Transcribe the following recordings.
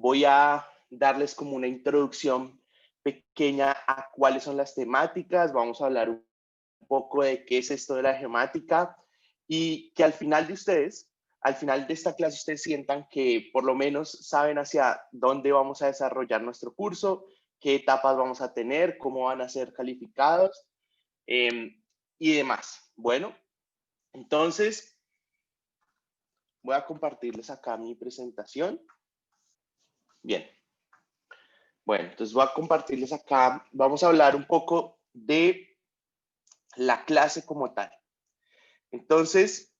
voy a darles como una introducción pequeña a cuáles son las temáticas. Vamos a hablar un poco de qué es esto de la geomática y que al final de esta clase, ustedes sientan que por lo menos saben hacia dónde vamos a desarrollar nuestro curso, qué etapas vamos a tener, cómo van a ser calificados y demás. Bueno, entonces voy a compartirles acá mi presentación. Bien. Bueno, entonces voy a compartirles acá, vamos a hablar un poco de la clase como tal. Entonces,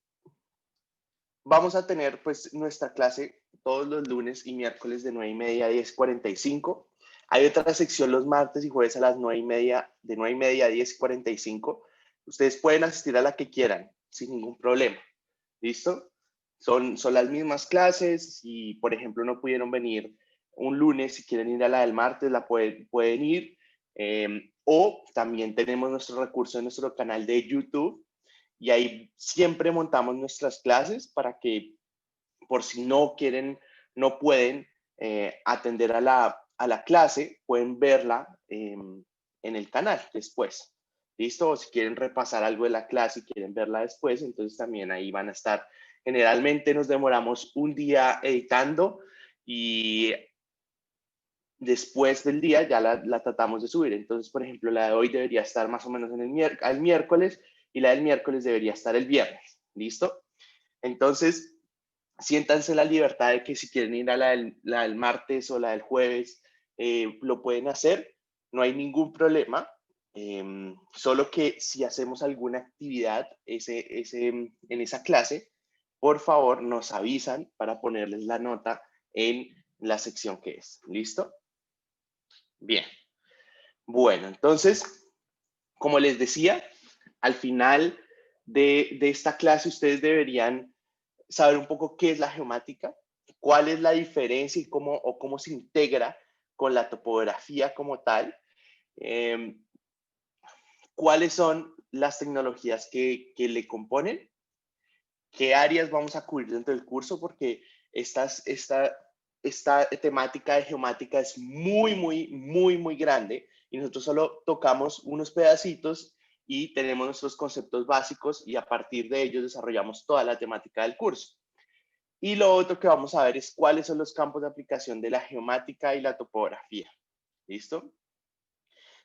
vamos a tener pues nuestra clase todos los lunes y miércoles de 9:30 a 10:45. Hay otra sección los martes y jueves a las 9:30, de 9:30 a 10:45. Ustedes pueden asistir a la que quieran, sin ningún problema. ¿Listo? Son las mismas clases y, por ejemplo, no pudieron venir un lunes, si quieren ir a la del martes, la pueden ir. O también tenemos nuestro recurso en nuestro canal de YouTube y ahí siempre montamos nuestras clases para que por si no quieren, no pueden atender a la clase, pueden verla en el canal después. ¿Listo? O si quieren repasar algo de la clase y quieren verla después, entonces también ahí van a estar. Generalmente nos demoramos un día editando y después del día ya la tratamos de subir. Entonces, por ejemplo, la de hoy debería estar más o menos en el miércoles y la del miércoles debería estar el viernes. ¿Listo? Entonces, siéntanse la libertad de que si quieren ir a la del martes o la del jueves, lo pueden hacer, no hay ningún problema. Solo que si hacemos alguna actividad en esa clase, por favor nos avisan para ponerles la nota en la sección que es. ¿Listo? Bien. Bueno, entonces, como les decía, al final de esta clase ustedes deberían saber un poco qué es la geomática, cuál es la diferencia y cómo se integra con la topografía como tal, eh, cuáles son las tecnologías que le componen, qué áreas vamos a cubrir dentro del curso, porque esta temática de geomática es muy grande y nosotros solo tocamos unos pedacitos y tenemos nuestros conceptos básicos y a partir de ellos desarrollamos toda la temática del curso. Y lo otro que vamos a ver es cuáles son los campos de aplicación de la geomática y la topografía. ¿Listo?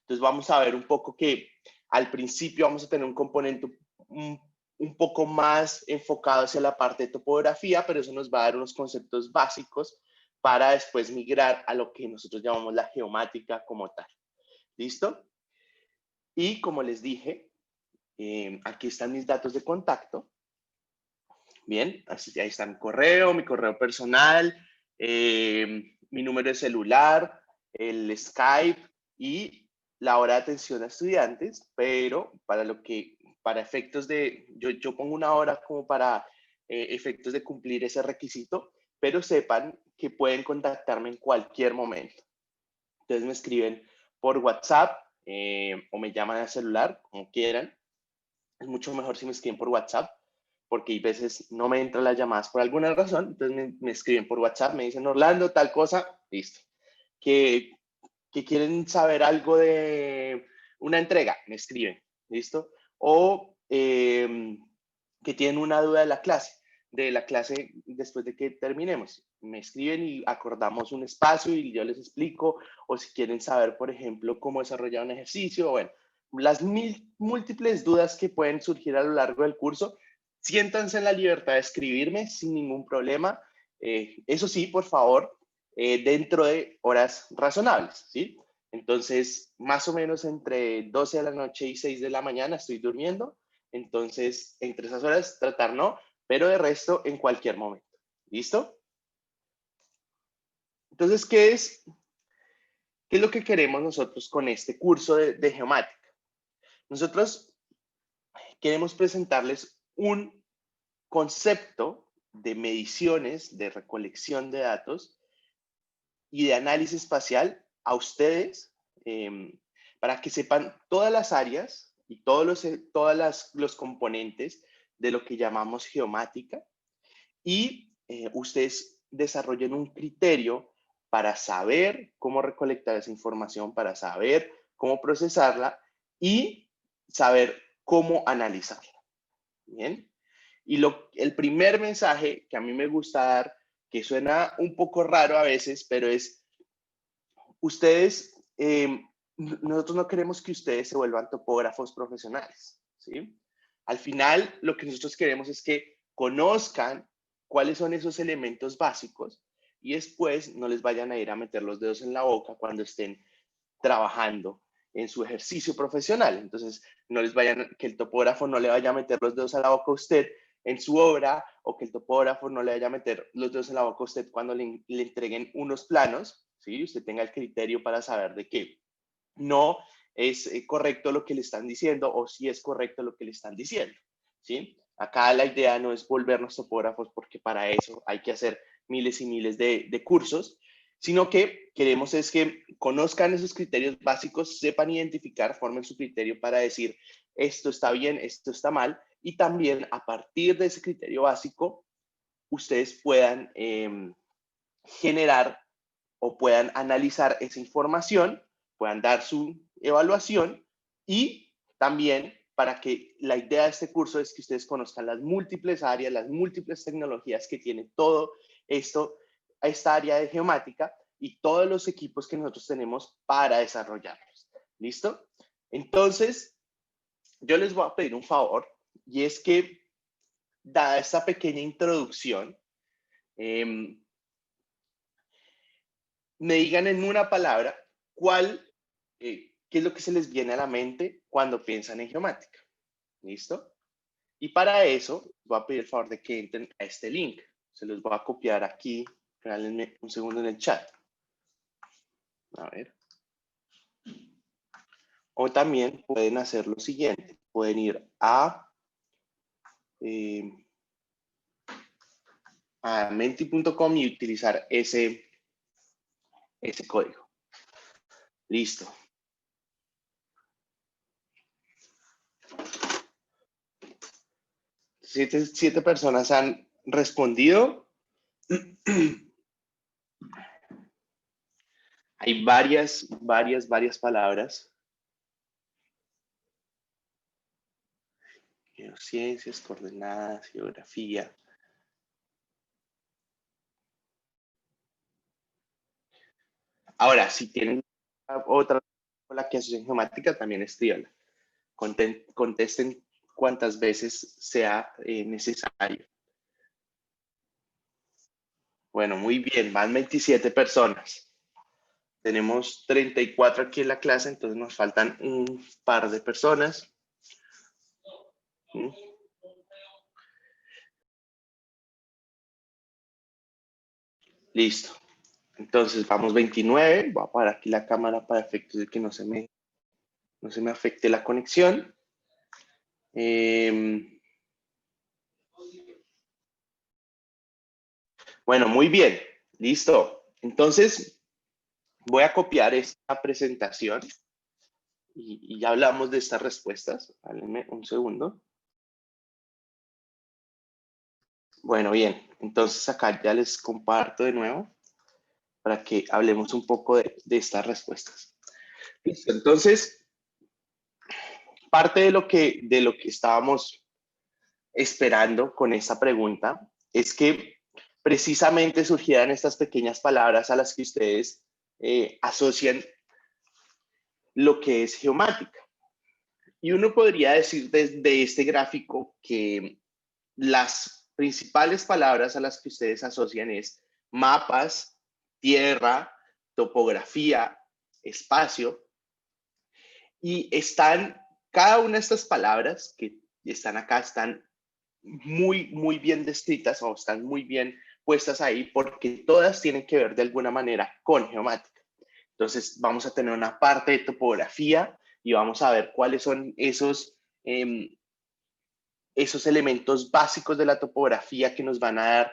Entonces vamos a ver un poco que al principio vamos a tener un componente un poco más enfocado hacia la parte de topografía, pero eso nos va a dar unos conceptos básicos para después migrar a lo que nosotros llamamos la geomática como tal. ¿Listo? Y como les dije, aquí están mis datos de contacto. Bien, así ahí está mi correo personal, mi número de celular, el Skype y la hora de atención a estudiantes, pero para efectos de, yo pongo una hora como para efectos de cumplir ese requisito, pero sepan que pueden contactarme en cualquier momento. Entonces me escriben por WhatsApp o me llaman al celular, como quieran. Es mucho mejor si me escriben por WhatsApp porque hay veces no me entran las llamadas por alguna razón, entonces me escriben por WhatsApp, me dicen Orlando, tal cosa, listo. Que, que quieren saber algo de una entrega, me escriben, listo. O que tienen una duda de la clase después de que terminemos. Me escriben y acordamos un espacio y yo les explico, o si quieren saber, por ejemplo, cómo desarrollar un ejercicio, bueno, las múltiples dudas que pueden surgir a lo largo del curso, siéntanse en la libertad de escribirme sin ningún problema. Eso sí, por favor, dentro de horas razonables, ¿sí? Entonces, más o menos entre 12 de la noche y 6 de la mañana estoy durmiendo. Entonces, entre esas horas, tratar no, pero de resto, en cualquier momento. ¿Listo? Entonces, ¿qué es lo que queremos nosotros con este curso de geomática? Nosotros queremos presentarles un concepto de mediciones, de recolección de datos y de análisis espacial a ustedes para que sepan todas las áreas y los componentes de lo que llamamos geomática y ustedes desarrollen un criterio para saber cómo recolectar esa información, para saber cómo procesarla y saber cómo analizarla. Bien. Y el primer mensaje que a mí me gusta dar, que suena un poco raro a veces, pero es, ustedes, nosotros no queremos que ustedes se vuelvan topógrafos profesionales, ¿sí? Al final, lo que nosotros queremos es que conozcan cuáles son esos elementos básicos y después no les vayan a ir a meter los dedos en la boca cuando estén trabajando en su ejercicio profesional. Entonces, no les vayan, que el topógrafo no le vaya a meter los dedos a la boca a usted en su obra, o que el topógrafo no le vaya a meter los dedos en la boca a usted cuando le entreguen unos planos, ¿sí? Usted tenga el criterio para saber de que no es correcto lo que le están diciendo o si es correcto lo que le están diciendo, ¿sí? Acá la idea no es volvernos topógrafos porque para eso hay que hacer miles y miles de cursos, sino que queremos es que conozcan esos criterios básicos, sepan identificar, formen su criterio para decir esto está bien, esto está mal, y también a partir de ese criterio básico, ustedes puedan generar o puedan analizar esa información, puedan dar su evaluación y también para que la idea de este curso es que ustedes conozcan las múltiples áreas, las múltiples tecnologías que tiene todo esto, esta área de geomática y todos los equipos que nosotros tenemos para desarrollarlos. ¿Listo? Entonces, yo les voy a pedir un favor y es que, dada esta pequeña introducción, me digan en una palabra qué es lo que se les viene a la mente cuando piensan en geomática. ¿Listo? Y para eso voy a pedir el favor de que entren a este link. Se los voy a copiar aquí. Regálenme un segundo en el chat. A ver. O también pueden hacer lo siguiente. Pueden ir a menti.com y utilizar ese código. Listo. Siete personas han respondido. Hay varias palabras. Geociencias, coordenadas, geografía. Ahora, si tienen otra con la que asocian geomática, también escríbanla. Contesten cuantas veces sea necesario. Bueno, muy bien, van 27 personas. Tenemos 34 aquí en la clase, entonces nos faltan un par de personas. Listo. Entonces vamos 29. Voy a apagar aquí la cámara para efectos de que no se me afecte la conexión. Bueno, muy bien. Listo. Entonces voy a copiar esta presentación y ya hablamos de estas respuestas. Háganme un segundo. Bueno, bien. Entonces acá ya les comparto de nuevo para que hablemos un poco de estas respuestas. Listo. Entonces, parte de lo que estábamos esperando con esta pregunta es que precisamente surgieran estas pequeñas palabras a las que ustedes asocian lo que es geomática. Y uno podría decir desde este gráfico que las principales palabras a las que ustedes asocian es mapas, tierra, topografía, espacio, y cada una de estas palabras que están acá están muy bien descritas o están muy bien puestas ahí porque todas tienen que ver de alguna manera con geomática. Entonces vamos a tener una parte de topografía y vamos a ver cuáles son esos elementos básicos de la topografía que nos van a dar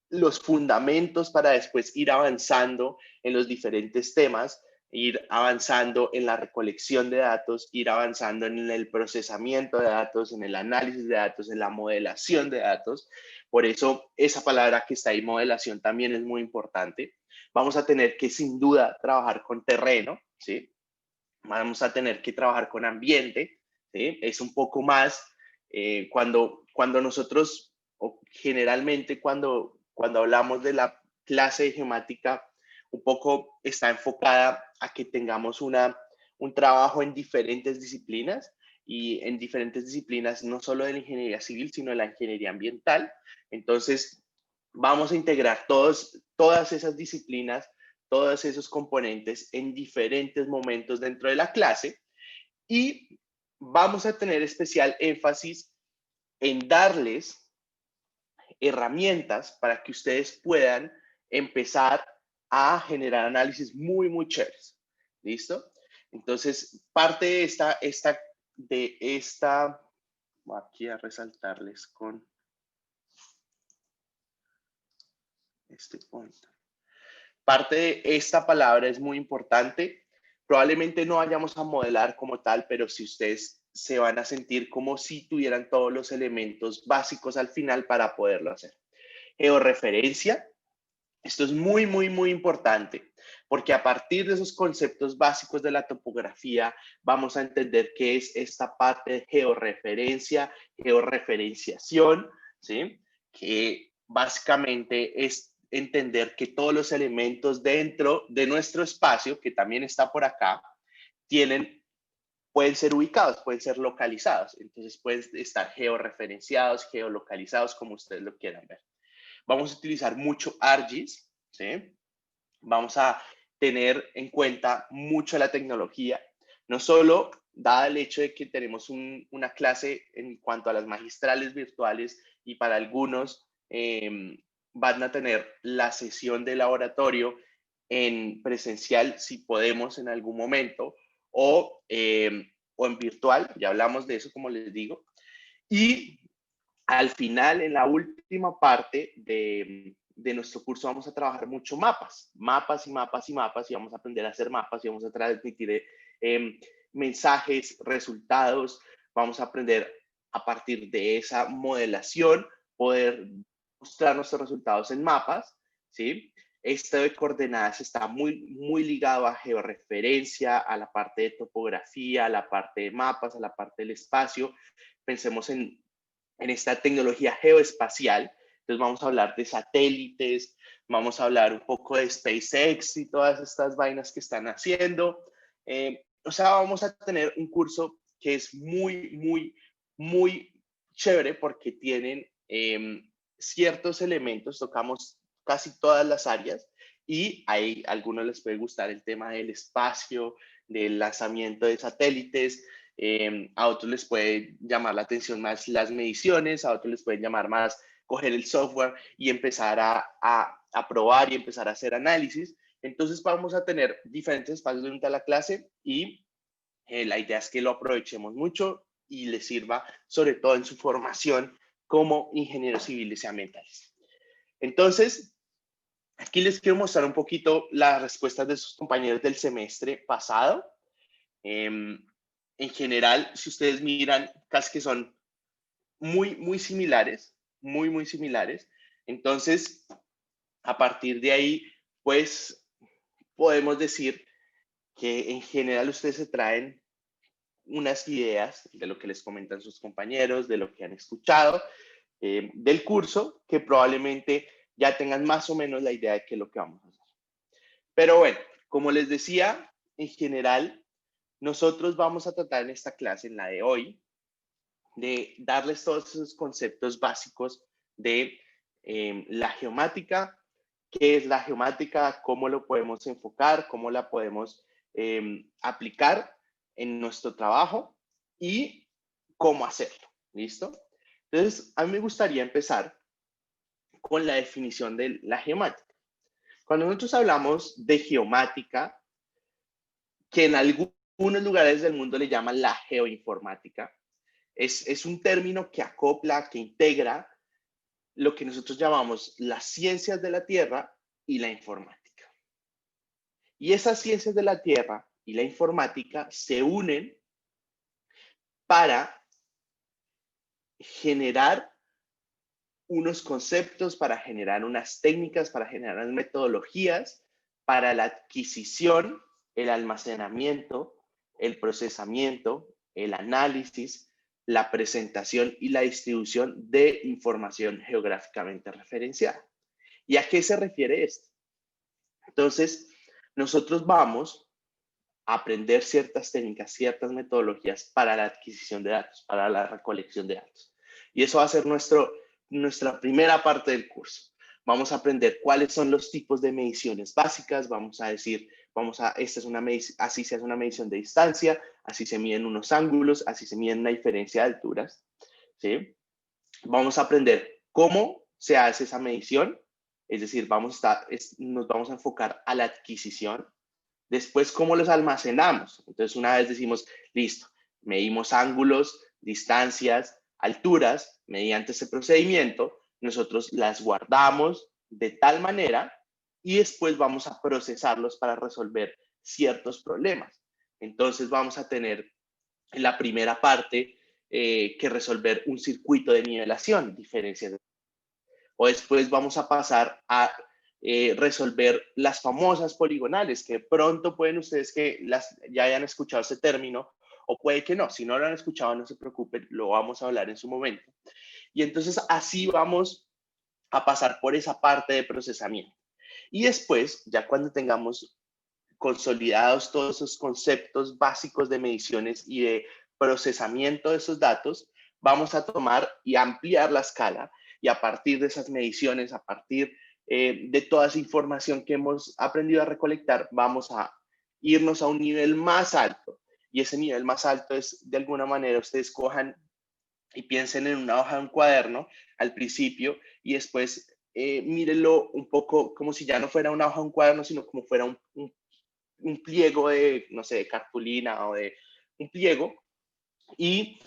los fundamentos para después ir avanzando en los diferentes temas ir avanzando en la recolección de datos, ir avanzando en el procesamiento de datos, en el análisis de datos, en la modelación de datos. Por eso esa palabra que está ahí, modelación, también es muy importante. Vamos a tener que sin duda trabajar con terreno, ¿sí? Vamos a tener que trabajar con ambiente, ¿sí? Es un poco más cuando nosotros, o generalmente cuando hablamos de la clase de geomática, un poco está enfocada a que tengamos un trabajo en diferentes disciplinas y en diferentes disciplinas, no solo de la ingeniería civil, sino de la ingeniería ambiental. Entonces, vamos a integrar todas esas disciplinas, todos esos componentes en diferentes momentos dentro de la clase y vamos a tener especial énfasis en darles herramientas para que ustedes puedan empezar a generar análisis muy chéveres. ¿Listo? Entonces, parte de esta, voy aquí a resaltarles con este punto. Parte de esta palabra es muy importante. Probablemente no vayamos a modelar como tal, pero si ustedes se van a sentir como si tuvieran todos los elementos básicos al final para poderlo hacer. Georreferencia. Esto es muy importante porque a partir de esos conceptos básicos de la topografía vamos a entender qué es esta parte de georreferencia, georreferenciación, ¿sí? Que básicamente es entender que todos los elementos dentro de nuestro espacio, que también está por acá, pueden ser ubicados, pueden ser localizados. Entonces pueden estar georreferenciados, geolocalizados, como ustedes lo quieran ver. Vamos a utilizar mucho ArcGIS, ¿sí? Vamos a tener en cuenta mucho la tecnología, no solo dada el hecho de que tenemos una clase en cuanto a las magistrales virtuales y para algunos van a tener la sesión de laboratorio en presencial si podemos en algún momento o en virtual, ya hablamos de eso como les digo, y al final, en la última parte de nuestro curso, vamos a trabajar mucho mapas, mapas y mapas y mapas, y vamos a aprender a hacer mapas y vamos a transmitir mensajes, resultados, vamos a aprender a partir de esa modelación, poder mostrar nuestros resultados en mapas, ¿sí? Esto de coordenadas está muy ligado a georreferencia, a la parte de topografía, a la parte de mapas, a la parte del espacio. Pensemos en esta tecnología geoespacial. Entonces vamos a hablar de satélites, vamos a hablar un poco de SpaceX y todas estas vainas que están haciendo. O sea, vamos a tener un curso que es muy chévere porque tienen ciertos elementos, tocamos casi todas las áreas y hay algunos les puede gustar el tema del espacio, del lanzamiento de satélites, a otros les puede llamar la atención más las mediciones, a otros les puede llamar más coger el software y empezar a probar y empezar a hacer análisis. Entonces vamos a tener diferentes espacios durante la clase y la idea es que lo aprovechemos mucho y les sirva sobre todo en su formación como ingenieros civiles y ambientales. Entonces, aquí les quiero mostrar un poquito las respuestas de sus compañeros del semestre pasado. En general, si ustedes miran, casi que son muy similares, muy similares. Entonces, a partir de ahí, pues podemos decir que en general ustedes se traen unas ideas de lo que les comentan sus compañeros, de lo que han escuchado del curso, que probablemente ya tengan más o menos la idea de qué es lo que vamos a hacer. Pero bueno, como les decía, en general, nosotros vamos a tratar en esta clase, en la de hoy, de darles todos esos conceptos básicos de la geomática, qué es la geomática, cómo lo podemos enfocar, cómo la podemos aplicar en nuestro trabajo y cómo hacerlo. ¿Listo? Entonces, a mí me gustaría empezar con la definición de la geomática. Cuando nosotros hablamos de geomática, que en algunos lugares del mundo le llaman la geoinformática, es un término que acopla, que integra lo que nosotros llamamos las ciencias de la Tierra y la informática. Y esas ciencias de la Tierra y la informática se unen para generar unos conceptos, para generar unas técnicas, para generar unas metodologías para la adquisición, el almacenamiento, el procesamiento, el análisis, la presentación y la distribución de información geográficamente referenciada. ¿Y a qué se refiere esto? Entonces, nosotros vamos a aprender ciertas técnicas, ciertas metodologías para la adquisición de datos, para la recolección de datos. Y eso va a ser nuestra primera parte del curso. Vamos a aprender cuáles son los tipos de mediciones básicas. Vamos a decir, así se hace una medición de distancia, así se miden unos ángulos, así se miden una diferencia de alturas. ¿Sí? Vamos a aprender cómo se hace esa medición, es decir, nos vamos a enfocar a la adquisición. Después, ¿cómo los almacenamos? Entonces, una vez decimos, listo, medimos ángulos, distancias, alturas, mediante ese procedimiento, nosotros las guardamos de tal manera y después vamos a procesarlos para resolver ciertos problemas. Entonces, vamos a tener en la primera parte que resolver un circuito de nivelación, diferencias. O después vamos a pasar a resolver las famosas poligonales, que pronto pueden ustedes que ya hayan escuchado ese término, o puede que no. Si no lo han escuchado, no se preocupen, lo vamos a hablar en su momento. Y entonces así vamos a pasar por esa parte de procesamiento. Y después, ya cuando tengamos consolidados todos esos conceptos básicos de mediciones y de procesamiento de esos datos, vamos a tomar y ampliar la escala y a partir de esas mediciones, a partir de toda esa información que hemos aprendido a recolectar, vamos a irnos a un nivel más alto. Y ese nivel más alto es, de alguna manera, ustedes cojan y piensen en una hoja de un cuaderno al principio y después mírenlo un poco como si ya no fuera una hoja de un cuaderno, sino como fuera un pliego de, no sé, de cartulina o de un pliego y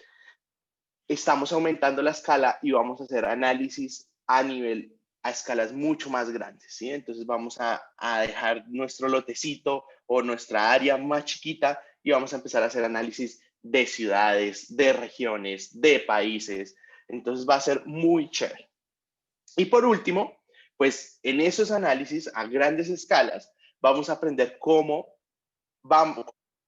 estamos aumentando la escala y vamos a hacer análisis a escalas mucho más grandes, ¿sí? Entonces vamos a dejar nuestro lotecito o nuestra área más chiquita y vamos a empezar a hacer análisis de ciudades, de regiones, de países. Entonces va a ser muy chévere. Y por último, pues en esos análisis a grandes escalas, vamos a aprender cómo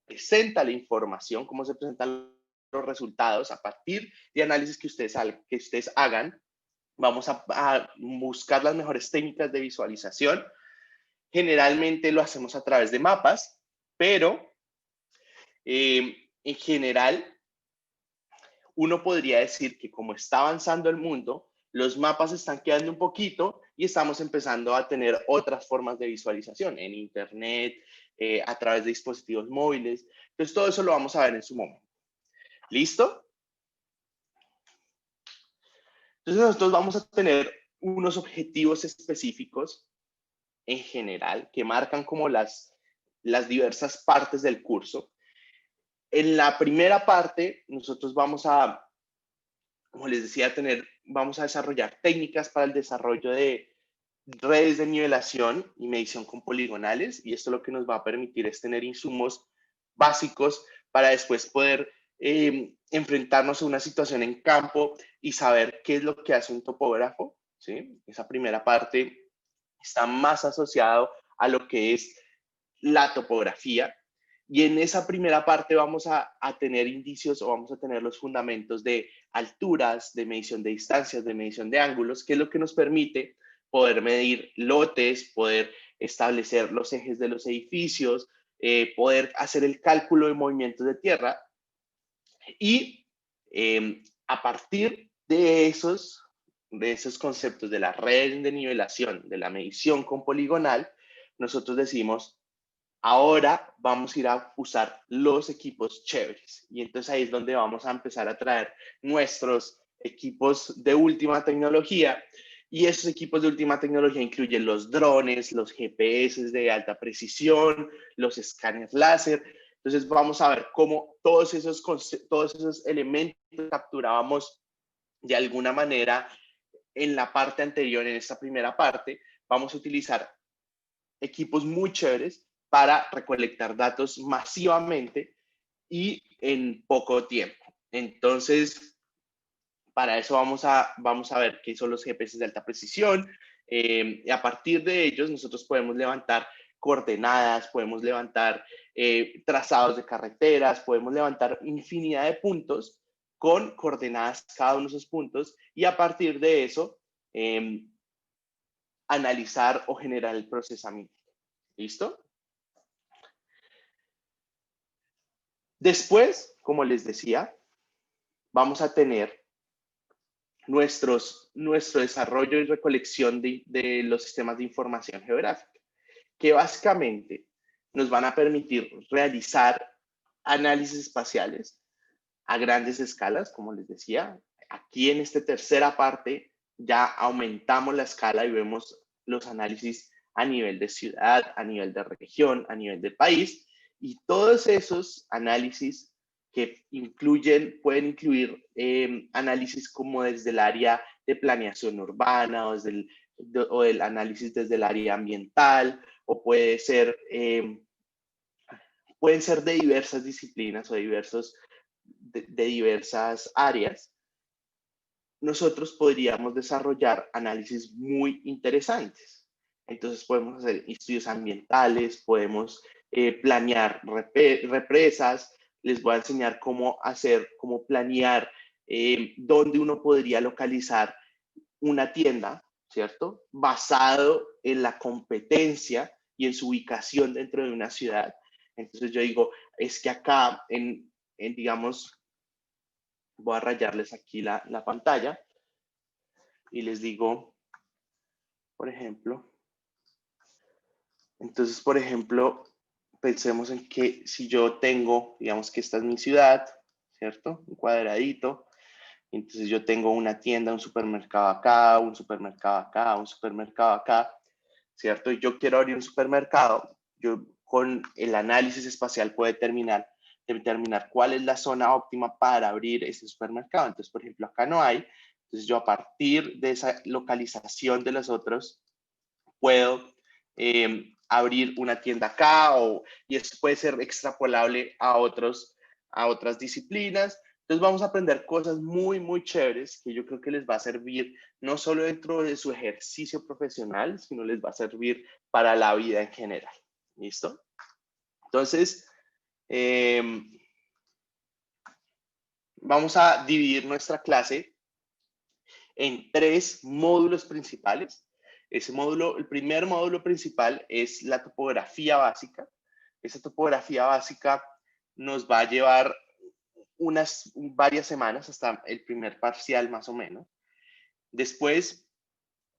presenta la información, cómo se presentan los resultados a partir de análisis que ustedes hagan. Vamos a buscar las mejores técnicas de visualización. Generalmente lo hacemos a través de mapas, pero en general uno podría decir que como está avanzando el mundo, los mapas están quedando un poquito y estamos empezando a tener otras formas de visualización en Internet, a través de dispositivos móviles. Entonces, todo eso lo vamos a ver en su momento. ¿Listo? Entonces, nosotros vamos a tener unos objetivos específicos en general que marcan como las diversas partes del curso. En la primera parte, nosotros vamos a, como les decía, vamos a desarrollar técnicas para el desarrollo de redes de nivelación y medición con poligonales, y esto lo que nos va a permitir es tener insumos básicos para después poder enfrentarnos a una situación en campo y saber qué es lo que hace un topógrafo, ¿sí? Esa primera parte está más asociado a lo que es la topografía, y en esa primera parte vamos a tener indicios o vamos a tener los fundamentos de alturas, de medición de distancias, de medición de ángulos, que es lo que nos permite poder medir lotes, poder establecer los ejes de los edificios, poder hacer el cálculo de movimientos de tierra y a partir de esos conceptos de la red de nivelación, de la medición con poligonal, nosotros decimos, ahora vamos a ir a usar los equipos chéveres. Y entonces ahí es donde vamos a empezar a traer nuestros equipos de última tecnología. Y esos equipos de última tecnología incluyen los drones, los GPS de alta precisión, los escáneres láser. Entonces vamos a ver cómo todos esos elementos que capturábamos de alguna manera en la parte anterior, en esta primera parte, vamos a utilizar equipos muy chéveres para recolectar datos masivamente y en poco tiempo. Entonces, para eso vamos a ver qué son los GPS de alta precisión. Y a partir de ellos, nosotros podemos levantar coordenadas, podemos levantar trazados de carreteras, podemos levantar infinidad de puntos con coordenadas cada uno de esos puntos y a partir de eso analizar o generar el procesamiento. ¿Listo? Después, como les decía, vamos a tener nuestro desarrollo y recolección de los sistemas de información geográfica, que básicamente nos van a permitir realizar análisis espaciales a grandes escalas, como les decía. Aquí en esta tercera parte ya aumentamos la escala y vemos los análisis a nivel de ciudad, a nivel de región, a nivel de país, y todos esos análisis que pueden incluir análisis como desde el área de planeación urbana o el análisis desde el área ambiental, o pueden ser de diversas disciplinas o de diversas áreas. Nosotros podríamos desarrollar análisis muy interesantes. Entonces podemos hacer estudios ambientales, podemos planear represas, les voy a enseñar cómo planear dónde uno podría localizar una tienda, ¿cierto? Basado en la competencia y en su ubicación dentro de una ciudad. Entonces yo digo, es que acá, digamos, voy a rayarles aquí la pantalla y les digo, por ejemplo, entonces, por ejemplo, pensemos en que si yo tengo, digamos que esta es mi ciudad, ¿cierto? Un cuadradito. Entonces yo tengo una tienda, un supermercado acá, un supermercado acá, un supermercado acá, ¿cierto? Y yo quiero abrir un supermercado. Yo con el análisis espacial puedo determinar cuál es la zona óptima para abrir ese supermercado. Entonces, por ejemplo, acá no hay. Entonces yo a partir de esa localización de los otros puedo abrir una tienda acá y eso puede ser extrapolable a otras disciplinas. Entonces vamos a aprender cosas muy, muy chéveres que yo creo que les va a servir no solo dentro de su ejercicio profesional, sino les va a servir para la vida en general. ¿Listo? Entonces, vamos a dividir nuestra clase en 3 módulos principales. El primer módulo principal es la topografía básica. Esa topografía básica nos va a llevar varias semanas hasta el primer parcial más o menos. Después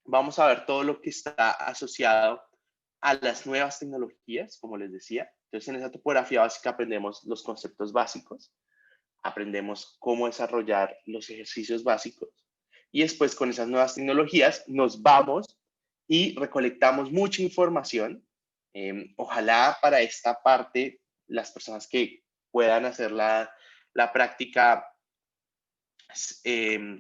vamos a ver todo lo que está asociado a las nuevas tecnologías, como les decía. Entonces en esa topografía básica aprendemos los conceptos básicos, aprendemos cómo desarrollar los ejercicios básicos y después con esas nuevas tecnologías nos vamos y recolectamos mucha información. Ojalá para esta parte las personas que puedan hacer la práctica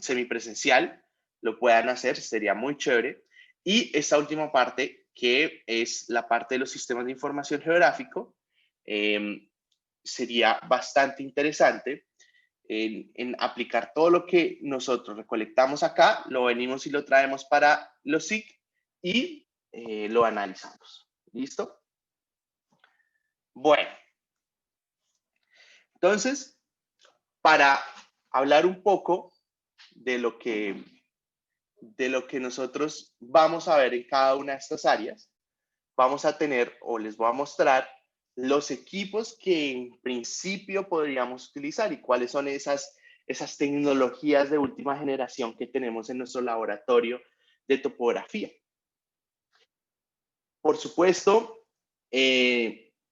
semipresencial lo puedan hacer, sería muy chévere. Y esta última parte, que es la parte de los sistemas de información geográfico, sería bastante interesante en aplicar todo lo que nosotros recolectamos acá, lo venimos y lo traemos para los SIC y lo analizamos. ¿Listo? Bueno, entonces, para hablar un poco de lo que nosotros vamos a ver en cada una de estas áreas, vamos a tener o les voy a mostrar los equipos que en principio podríamos utilizar y cuáles son esas tecnologías de última generación que tenemos en nuestro laboratorio de topografía. Por supuesto,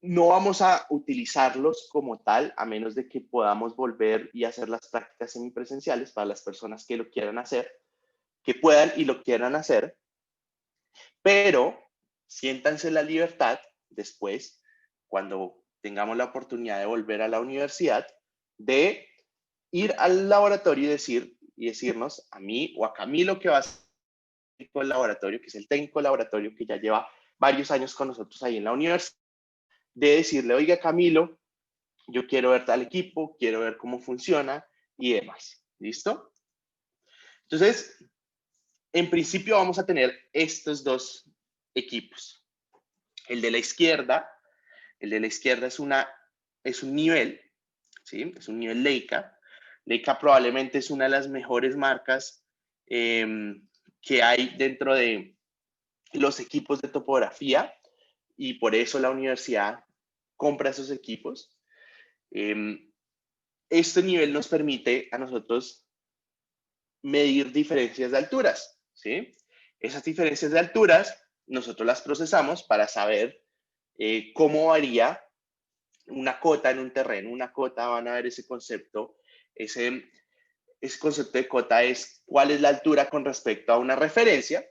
no vamos a utilizarlos como tal, a menos de que podamos volver y hacer las prácticas semipresenciales para las personas que lo quieran hacer, que puedan y lo quieran hacer, pero siéntanse la libertad después, cuando tengamos la oportunidad de volver a la universidad, de ir al laboratorio y decirnos a mí o a Camilo, que va a ser el laboratorio, que es el técnico del laboratorio que ya lleva varios años con nosotros ahí en la universidad, de decirle, oiga Camilo, yo quiero ver tal equipo, quiero ver cómo funciona y demás. ¿Listo? Entonces, en principio vamos a tener estos dos equipos. El de la izquierda es un nivel, ¿sí? Es un nivel Leica. Leica probablemente es una de las mejores marcas que hay dentro de los equipos de topografía y por eso la universidad compra esos equipos. Este nivel nos permite a nosotros medir diferencias de alturas, ¿sí? Esas diferencias de alturas nosotros las procesamos para saber cómo varía una cota en un terreno. Una cota, van a ver ese concepto, ese concepto de cota es cuál es la altura con respecto a una referencia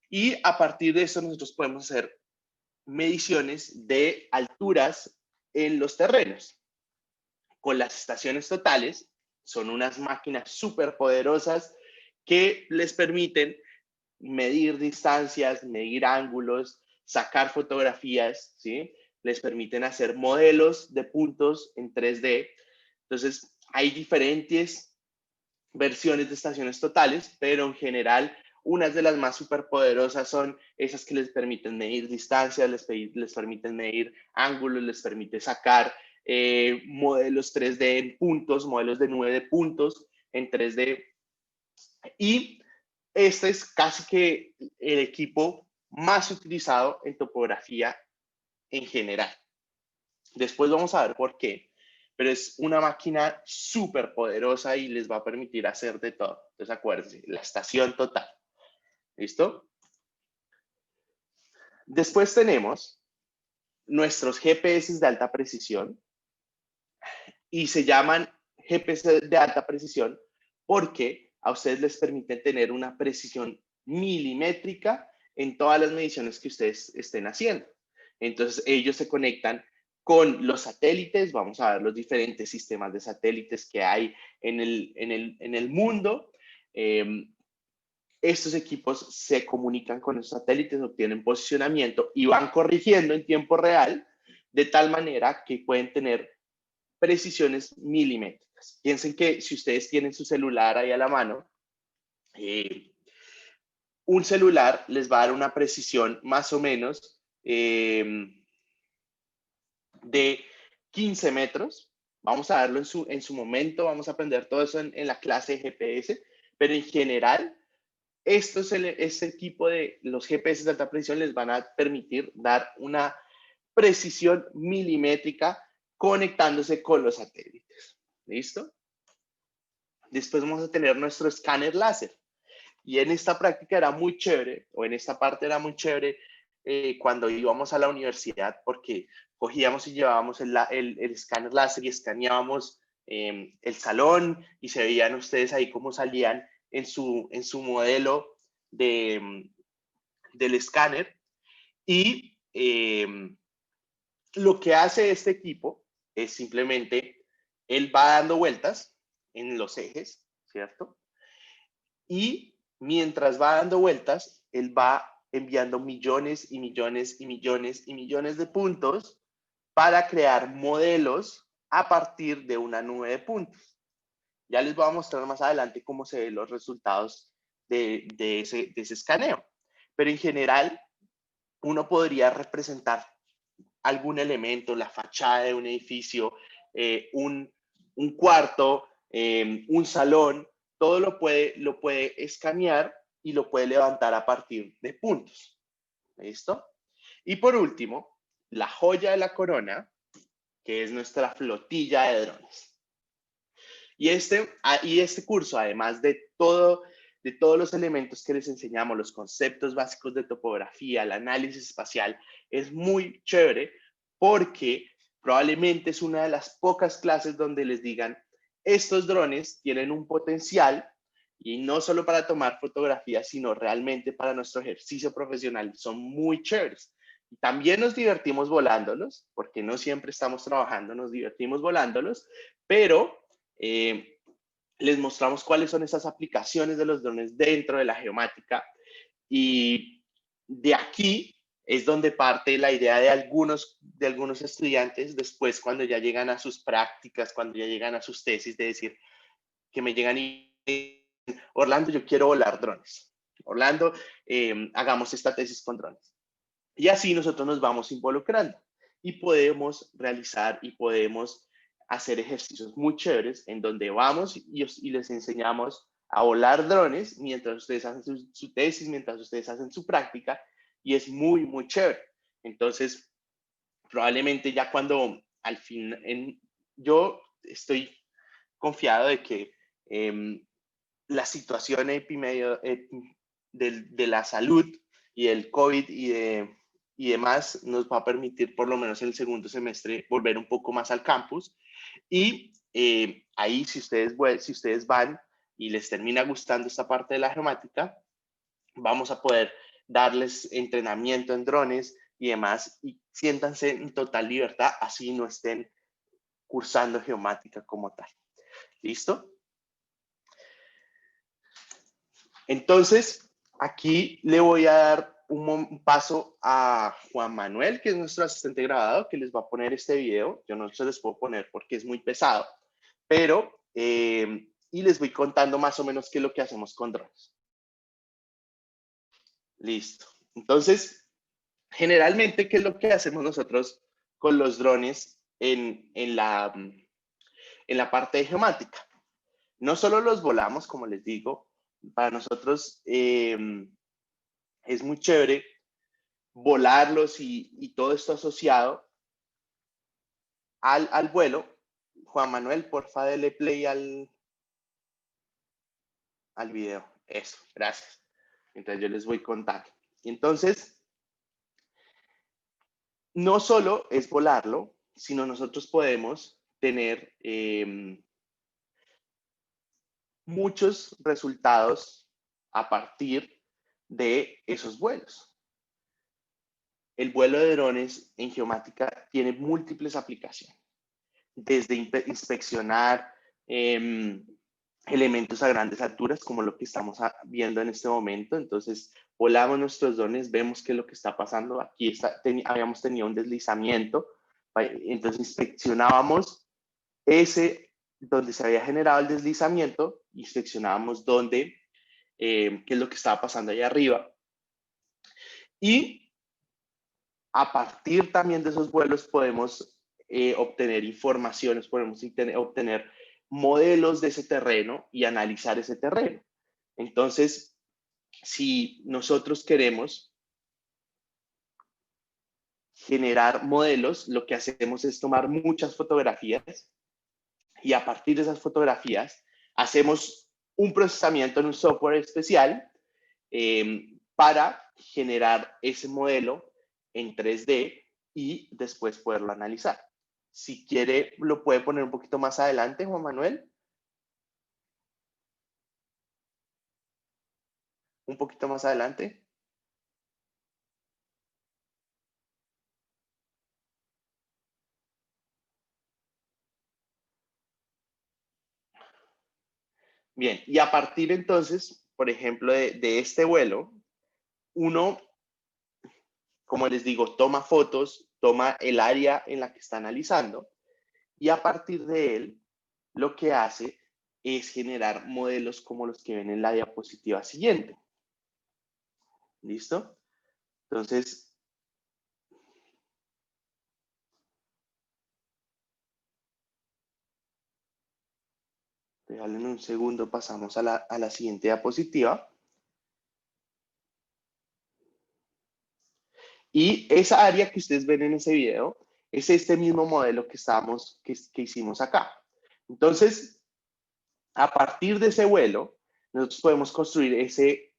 y a partir de eso nosotros podemos hacer mediciones de alturas en los terrenos. Con las estaciones totales, son unas máquinas súper poderosas que les permiten medir distancias, medir ángulos, sacar fotografías, ¿sí? Les permiten hacer modelos de puntos en 3D. Entonces, hay diferentes versiones de estaciones totales, pero en general, unas de las más superpoderosas son esas que les permiten medir distancias, les permiten medir ángulos, les permite sacar modelos 3D en puntos, modelos de 9 puntos en 3D. Y este es casi que el equipo más utilizado en topografía en general. Después vamos a ver por qué, pero es una máquina súper poderosa y les va a permitir hacer de todo. Entonces acuérdense, la estación total. ¿Listo? Después tenemos nuestros GPS de alta precisión y se llaman GPS de alta precisión porque a ustedes les permite tener una precisión milimétrica en todas las mediciones que ustedes estén haciendo. Entonces ellos se conectan con los satélites, vamos a ver los diferentes sistemas de satélites que hay en el mundo. Estos equipos se comunican con los satélites, obtienen posicionamiento y van corrigiendo en tiempo real de tal manera que pueden tener precisiones milimétricas. Piensen que si ustedes tienen su celular ahí a la mano, un celular les va a dar una precisión más o menos de 15 metros. Vamos a verlo en su momento, vamos a aprender todo eso en la clase de GPS, pero en general, este tipo de los GPS de alta precisión les van a permitir dar una precisión milimétrica conectándose con los satélites. ¿Listo? Después vamos a tener nuestro escáner láser. Y en esta práctica era muy chévere, o en esta parte era muy chévere cuando íbamos a la universidad, porque cogíamos y llevábamos el escáner láser y escaneábamos el salón y se veían ustedes ahí cómo salían en su modelo del escáner. Y lo que hace este equipo es simplemente, él va dando vueltas en los ejes, ¿cierto? Y mientras va dando vueltas, él va enviando millones y millones y millones y millones de puntos para crear modelos a partir de una nube de puntos. Ya les voy a mostrar más adelante cómo se ven los resultados de ese escaneo. Pero en general, uno podría representar algún elemento, la fachada de un edificio, un cuarto, un salón, todo lo puede escanear y lo puede levantar a partir de puntos. ¿Listo? Y por último, la joya de la corona, que es nuestra flotilla de drones. Y este curso, además de todos los elementos que les enseñamos, los conceptos básicos de topografía, el análisis espacial, es muy chévere porque probablemente es una de las pocas clases donde les digan, estos drones tienen un potencial y no solo para tomar fotografías, sino realmente para nuestro ejercicio profesional. Son muy chéveres. También nos divertimos volándolos, porque no siempre estamos trabajando, nos divertimos volándolos, pero les mostramos cuáles son esas aplicaciones de los drones dentro de la geomática y de aquí es donde parte la idea de algunos estudiantes después cuando ya llegan a sus prácticas, cuando ya llegan a sus tesis, de decir que me llegan y Orlando, yo quiero volar drones. Orlando, hagamos esta tesis con drones. Y así nosotros nos vamos involucrando y podemos realizar y podemos hacer ejercicios muy chéveres en donde vamos y les enseñamos a volar drones mientras ustedes hacen su tesis, mientras ustedes hacen su práctica, y es muy, muy chévere. Entonces, probablemente ya cuando al fin, yo estoy confiado de que la situación de la salud y el COVID y demás nos va a permitir por lo menos en el segundo semestre volver un poco más al campus y ahí si ustedes van y les termina gustando esta parte de la geomática, vamos a poder darles entrenamiento en drones y demás y siéntanse en total libertad, así no estén cursando geomática como tal. ¿Listo? Entonces, aquí le voy a dar un paso a Juan Manuel, que es nuestro asistente grabado, que les va a poner este video. Yo no se les puedo poner porque es muy pesado, pero, y les voy contando más o menos qué es lo que hacemos con drones. Listo. Entonces, generalmente, ¿qué es lo que hacemos nosotros con los drones en la parte de geomática? No solo los volamos, como les digo, para nosotros es muy chévere volarlos y todo esto asociado al vuelo. Juan Manuel, porfa, dele play al video. Eso, gracias. Entonces yo les voy contando. Entonces, no solo es volarlo, sino nosotros podemos tener muchos resultados a partir de esos vuelos. El vuelo de drones en geomática tiene múltiples aplicaciones, desde inspeccionar elementos a grandes alturas, como lo que estamos viendo en este momento. Entonces, volamos nuestros drones, vemos qué es lo que está pasando. Aquí habíamos tenido un deslizamiento, entonces inspeccionábamos donde se había generado el deslizamiento, inspeccionábamos qué es lo que estaba pasando ahí arriba. Y a partir también de esos vuelos podemos obtener informaciones, podemos obtener modelos de ese terreno y analizar ese terreno. Entonces, si nosotros queremos generar modelos, lo que hacemos es tomar muchas fotografías y a partir de esas fotografías hacemos un procesamiento en un software especial para generar ese modelo en 3D y después poderlo analizar. Si quiere, lo puede poner un poquito más adelante, Juan Manuel. Un poquito más adelante. Bien, y a partir entonces, por ejemplo, de este vuelo, uno, como les digo, toma fotos, toma el área en la que está analizando y a partir de él, lo que hace es generar modelos como los que ven en la diapositiva siguiente. ¿Listo? Entonces, déjale un segundo, pasamos a la siguiente diapositiva. Y esa área que ustedes ven en ese video es este mismo modelo que hicimos acá. Entonces, a partir de ese vuelo, nosotros podemos construir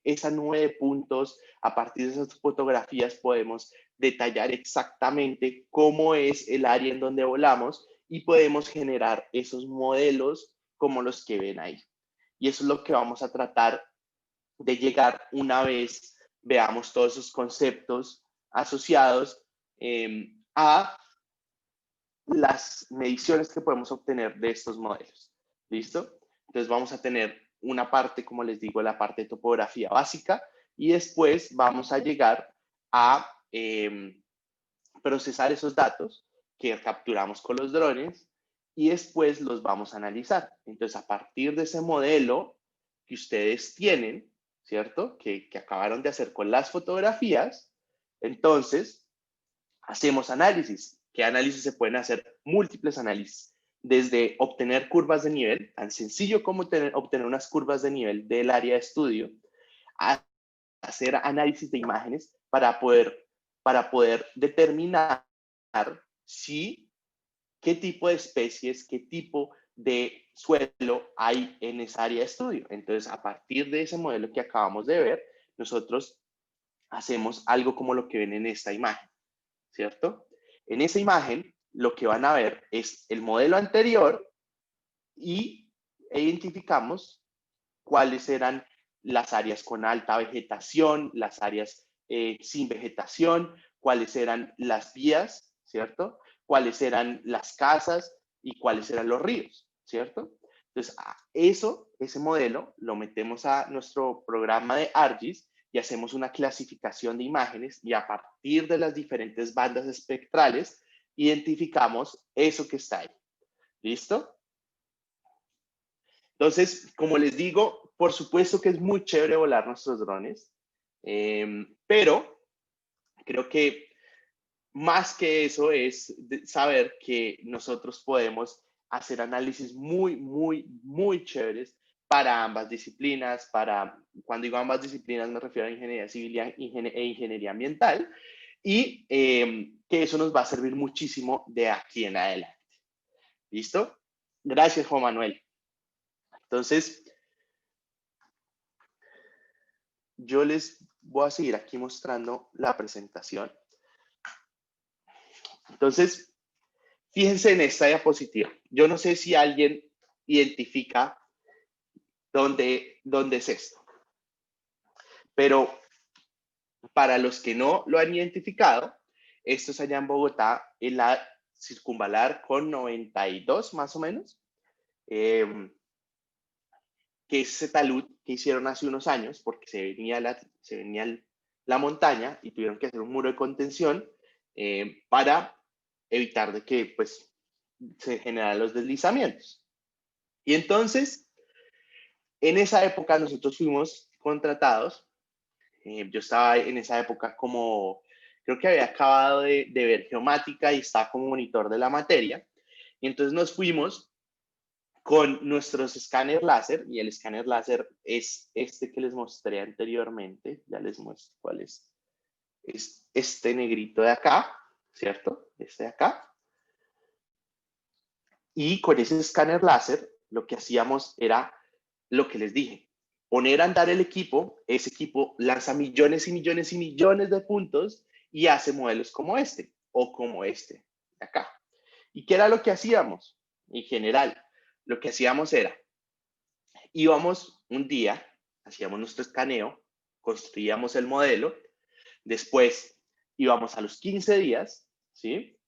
esa nube de puntos. A partir de esas fotografías podemos detallar exactamente cómo es el área en donde volamos y podemos generar esos modelos como los que ven ahí. Y eso es lo que vamos a tratar de llegar una vez veamos todos esos conceptos asociados a las mediciones que podemos obtener de estos modelos. ¿Listo? Entonces vamos a tener una parte, como les digo, la parte de topografía básica y después vamos a llegar a procesar esos datos que capturamos con los drones y después los vamos a analizar. Entonces, a partir de ese modelo que ustedes tienen, ¿cierto? Que acabaron de hacer con las fotografías, entonces hacemos análisis. ¿Qué análisis se pueden hacer? Múltiples análisis. Desde obtener curvas de nivel, tan sencillo como obtener unas curvas de nivel del área de estudio, a hacer análisis de imágenes para poder determinar si qué tipo de especies, qué tipo de suelo hay en esa área de estudio. Entonces, a partir de ese modelo que acabamos de ver, nosotros hacemos algo como lo que ven en esta imagen, ¿cierto? En esa imagen, lo que van a ver es el modelo anterior y identificamos cuáles eran las áreas con alta vegetación, las áreas sin vegetación, cuáles eran las vías, ¿cierto? Cuáles eran las casas y cuáles eran los ríos, ¿cierto? Entonces, ese modelo lo metemos a nuestro programa de ArcGIS y hacemos una clasificación de imágenes y a partir de las diferentes bandas espectrales identificamos eso que está ahí. ¿Listo? Entonces, como les digo, por supuesto que es muy chévere volar nuestros drones, pero creo que más que eso es saber que nosotros podemos hacer análisis muy, muy, muy chéveres para ambas disciplinas. Cuando digo ambas disciplinas me refiero a ingeniería civil e ingeniería ambiental, y que eso nos va a servir muchísimo de aquí en adelante. ¿Listo? Gracias, Juan Manuel. Entonces, yo les voy a seguir aquí mostrando la presentación. Entonces, fíjense en esta diapositiva. Yo no sé si alguien identifica dónde es esto, pero para los que no lo han identificado, esto es allá en Bogotá, en la Circunvalar con 92 más o menos, que es ese talud que hicieron hace unos años porque se venía la montaña y tuvieron que hacer un muro de contención para evitar de que pues, se generaran los deslizamientos. Y entonces, en esa época nosotros fuimos contratados. Yo estaba en esa época creo que había acabado de ver geomática y estaba como monitor de la materia. Y entonces nos fuimos con nuestros escáner láser, y el escáner láser es este que les mostré anteriormente. Ya les muestro cuál es. Es este negrito de acá, ¿cierto? Este de acá. Y con ese escáner láser, lo que hacíamos era lo que les dije, poner a andar el equipo, ese equipo lanza millones y millones y millones de puntos y hace modelos como este o como este de acá. ¿Y qué era lo que hacíamos? En general, lo que hacíamos era, íbamos un día, hacíamos nuestro escaneo, construíamos el modelo, después íbamos a los 15 días, ¿sí?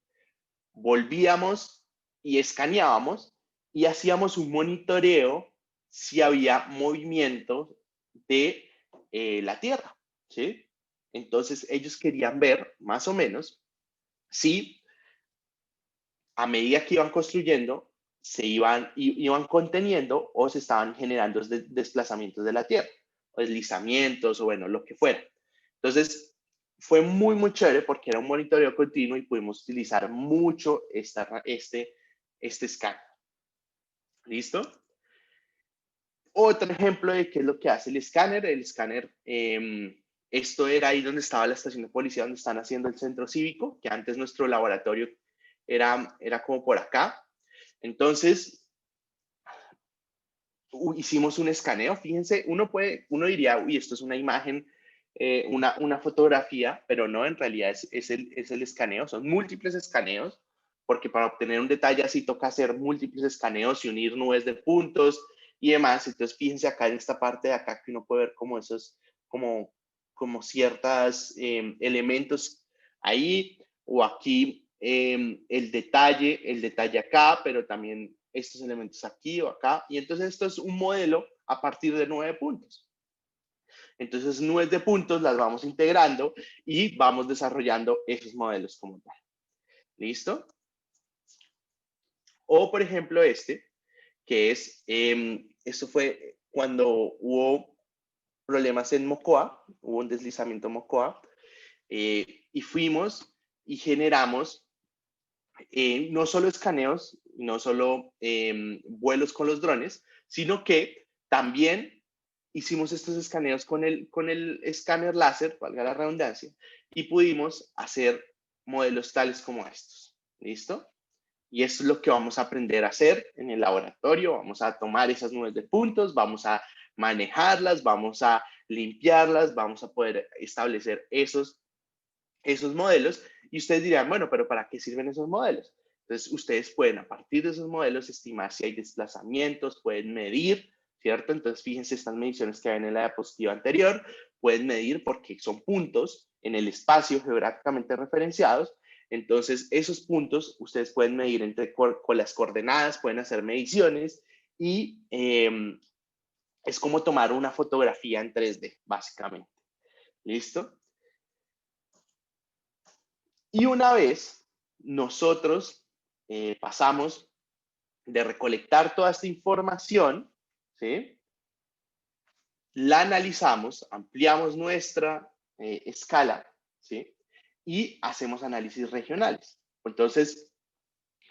Volvíamos y escaneábamos y hacíamos un monitoreo si había movimiento de la Tierra, ¿sí? Entonces ellos querían ver más o menos si a medida que iban construyendo se iban conteniendo o se estaban generando desplazamientos de la Tierra, o deslizamientos o bueno, lo que fuera. Entonces fue muy, muy chévere porque era un monitoreo continuo y pudimos utilizar mucho este escáner. ¿Listo? Otro ejemplo de qué es lo que hace el escáner. El escáner, esto era ahí donde estaba la estación de policía, donde están haciendo el centro cívico, que antes nuestro laboratorio era como por acá. Entonces, hicimos un escaneo. Fíjense, uno diría, uy, esto es una imagen, una fotografía, pero no, en realidad es el escaneo. Son múltiples escaneos, porque para obtener un detalle así toca hacer múltiples escaneos y unir nubes de puntos y demás. Entonces, fíjense acá en esta parte de acá que uno puede ver como esos, como ciertos elementos ahí, o aquí el detalle acá, pero también estos elementos aquí o acá. Y entonces esto es un modelo a partir de 9 puntos. Entonces, nubes de puntos las vamos integrando y vamos desarrollando esos modelos como tal. ¿Listo? O, por ejemplo, que es, esto fue cuando hubo problemas en Mocoa, hubo un deslizamiento en Mocoa, y fuimos y generamos no solo escaneos, no solo vuelos con los drones, sino que también hicimos estos escaneos con el escáner láser, valga la redundancia, y pudimos hacer modelos tales como estos. ¿Listo? Y eso es lo que vamos a aprender a hacer en el laboratorio. Vamos a tomar esas nubes de puntos, vamos a manejarlas, vamos a limpiarlas, vamos a poder establecer esos modelos. Y ustedes dirán, bueno, pero ¿para qué sirven esos modelos? Entonces, ustedes pueden, a partir de esos modelos, estimar si hay desplazamientos, pueden medir, ¿cierto? Entonces, fíjense estas mediciones que ven en la diapositiva anterior, pueden medir porque son puntos en el espacio geográficamente referenciados. Entonces, esos puntos ustedes pueden medir con las coordenadas, pueden hacer mediciones y es como tomar una fotografía en 3D, básicamente. ¿Listo? Y una vez nosotros pasamos de recolectar toda esta información, ¿sí? La analizamos, ampliamos nuestra escala, ¿sí? Y hacemos análisis regionales. Entonces,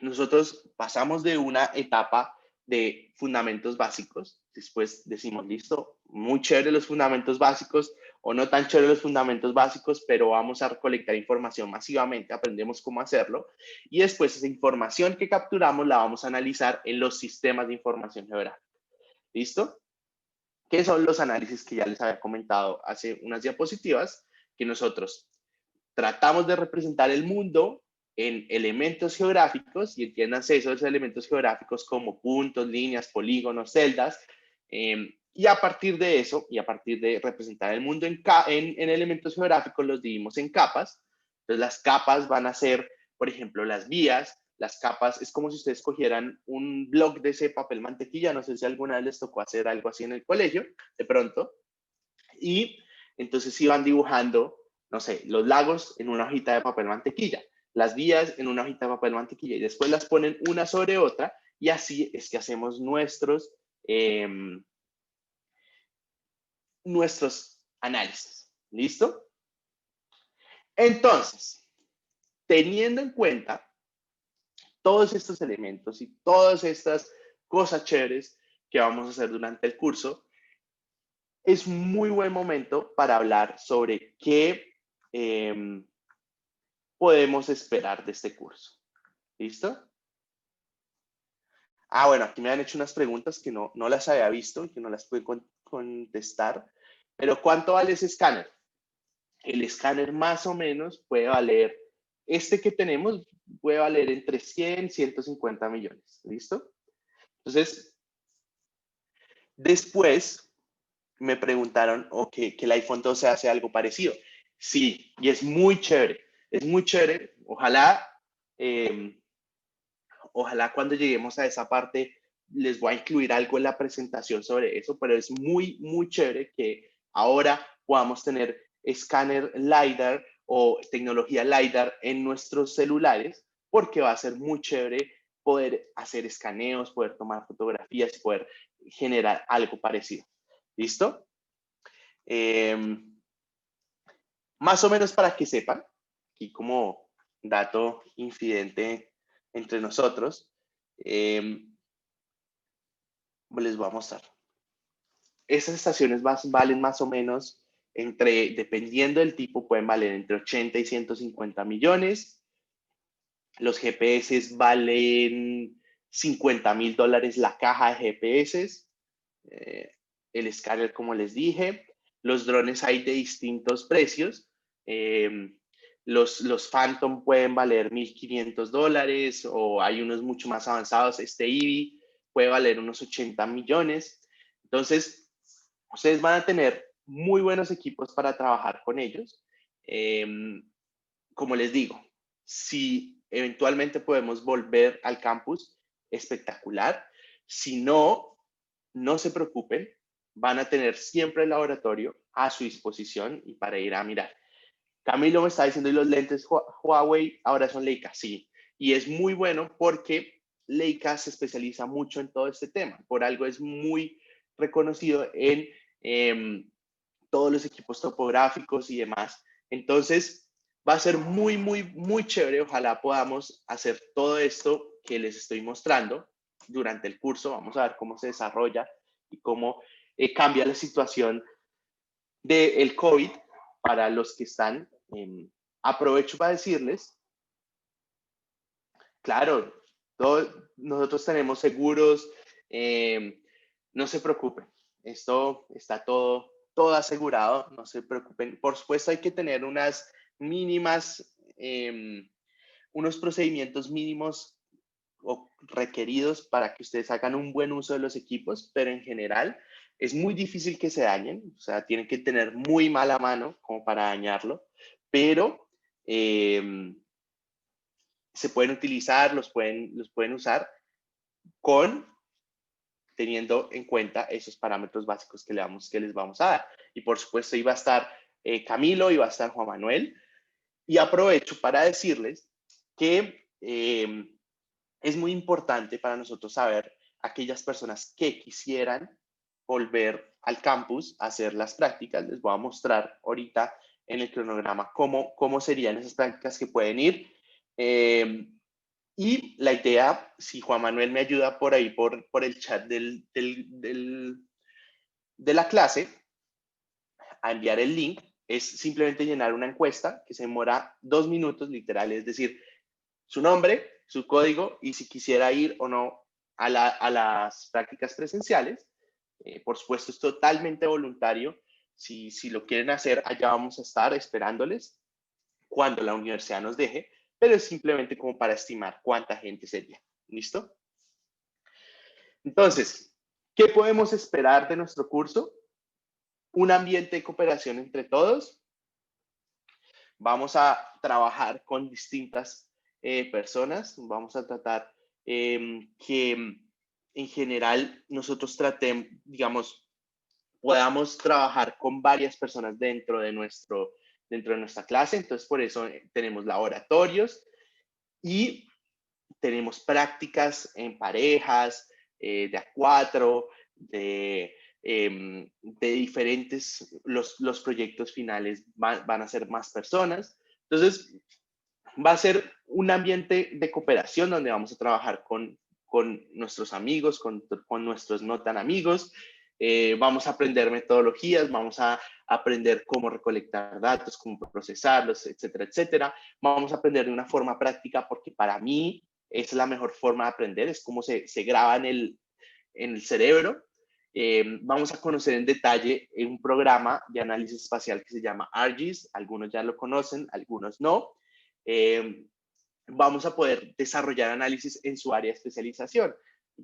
nosotros pasamos de una etapa de fundamentos básicos, después decimos, listo, muy chévere los fundamentos básicos o no tan chévere los fundamentos básicos, pero vamos a recolectar información masivamente, aprendemos cómo hacerlo y después esa información que capturamos la vamos a analizar en los sistemas de información geográfica. ¿Listo? ¿Qué son los análisis que ya les había comentado hace unas diapositivas? Que nosotros tratamos de representar el mundo en elementos geográficos y entiéndanse esos elementos geográficos como puntos, líneas, polígonos, celdas. Y a partir de eso, y a partir de representar el mundo en elementos geográficos, los dividimos en capas. Entonces, las capas van a ser, por ejemplo, las vías. Las capas es como si ustedes cogieran un bloc de ese papel mantequilla. No sé si alguna vez les tocó hacer algo así en el colegio, de pronto. Y entonces iban dibujando, no sé, los lagos en una hojita de papel mantequilla, las vías en una hojita de papel mantequilla y después las ponen una sobre otra y así es que hacemos nuestros análisis. ¿Listo? Entonces, teniendo en cuenta todos estos elementos y todas estas cosas chéveres que vamos a hacer durante el curso, es muy buen momento para hablar sobre qué podemos esperar de este curso. ¿Listo? Bueno, aquí me han hecho unas preguntas que no las había visto y que no las pude contestar. Pero ¿cuánto vale ese escáner? El escáner más o menos puede valer, este que tenemos puede valer entre 100 y 150 millones. ¿Listo? Entonces, después me preguntaron que el iPhone 12 hace algo parecido. Sí, y es muy chévere. Es muy chévere. Ojalá cuando lleguemos a esa parte les voy a incluir algo en la presentación sobre eso, pero es muy, muy chévere que ahora podamos tener escáner LiDAR o tecnología LiDAR en nuestros celulares, porque va a ser muy chévere poder hacer escaneos, poder tomar fotografías y poder generar algo parecido. ¿Listo? Más o menos para que sepan, aquí como dato infidente entre nosotros, les voy a mostrar. Esas estaciones valen más o menos dependiendo del tipo, pueden valer entre 80 y 150 millones. Los GPS valen $50,000 la caja de GPS. El escáner, como les dije. Los drones hay de distintos precios. Los Phantom pueden valer $1,500 o hay unos mucho más avanzados. Este Eevee puede valer unos 80 millones. Entonces, ustedes van a tener muy buenos equipos para trabajar con ellos. Como les digo, si eventualmente podemos volver al campus, espectacular. Si no, no se preocupen, van a tener siempre el laboratorio a su disposición y para ir a mirar. Camilo me está diciendo, ¿y los lentes Huawei ahora son Leica? Sí, y es muy bueno porque Leica se especializa mucho en todo este tema. Por algo es muy reconocido en todos los equipos topográficos y demás. Entonces, va a ser muy, muy, muy chévere. Ojalá podamos hacer todo esto que les estoy mostrando durante el curso. Vamos a ver cómo se desarrolla y cómo cambia la situación del COVID para los que están. Aprovecho para decirles, claro, nosotros tenemos seguros, no se preocupen, esto está todo asegurado, no se preocupen. Por supuesto hay que tener unas mínimas, unos procedimientos mínimos o requeridos para que ustedes hagan un buen uso de los equipos, pero en general es muy difícil que se dañen, o sea, tienen que tener muy mala mano como para dañarlo, pero se pueden utilizar, los pueden usar con teniendo en cuenta esos parámetros básicos que les vamos a dar. Y por supuesto iba a estar Camilo, iba a estar Juan Manuel. Y aprovecho para decirles que es muy importante para nosotros saber aquellas personas que quisieran volver al campus a hacer las prácticas. Les voy a mostrar ahorita en el cronograma cómo serían esas prácticas que pueden ir. Y la idea, si Juan Manuel me ayuda por ahí, por el chat de la clase, a enviar el link, es simplemente llenar una encuesta que se demora 2 minutos, literal, es decir, su nombre, su código y si quisiera ir o no a las prácticas presenciales. Por supuesto, es totalmente voluntario. Si lo quieren hacer, allá vamos a estar esperándoles cuando la universidad nos deje, pero es simplemente como para estimar cuánta gente sería. ¿Listo? Entonces, ¿qué podemos esperar de nuestro curso? Un ambiente de cooperación entre todos. Vamos a trabajar con distintas personas. Vamos a tratar que en general nosotros tratemos, digamos, podamos trabajar con varias personas dentro de nuestra clase. Entonces, por eso tenemos laboratorios y tenemos prácticas en parejas, de a cuatro, de diferentes, los proyectos finales van a ser más personas. Entonces, va a ser un ambiente de cooperación donde vamos a trabajar con nuestros amigos, con nuestros no tan amigos. Vamos a aprender metodologías, vamos a aprender cómo recolectar datos, cómo procesarlos, etcétera, etcétera. Vamos a aprender de una forma práctica porque para mí es la mejor forma de aprender, es como se graba en el cerebro. Vamos a conocer en detalle un programa de análisis espacial que se llama ARGIS, algunos ya lo conocen, algunos no. Vamos a poder desarrollar análisis en su área de especialización.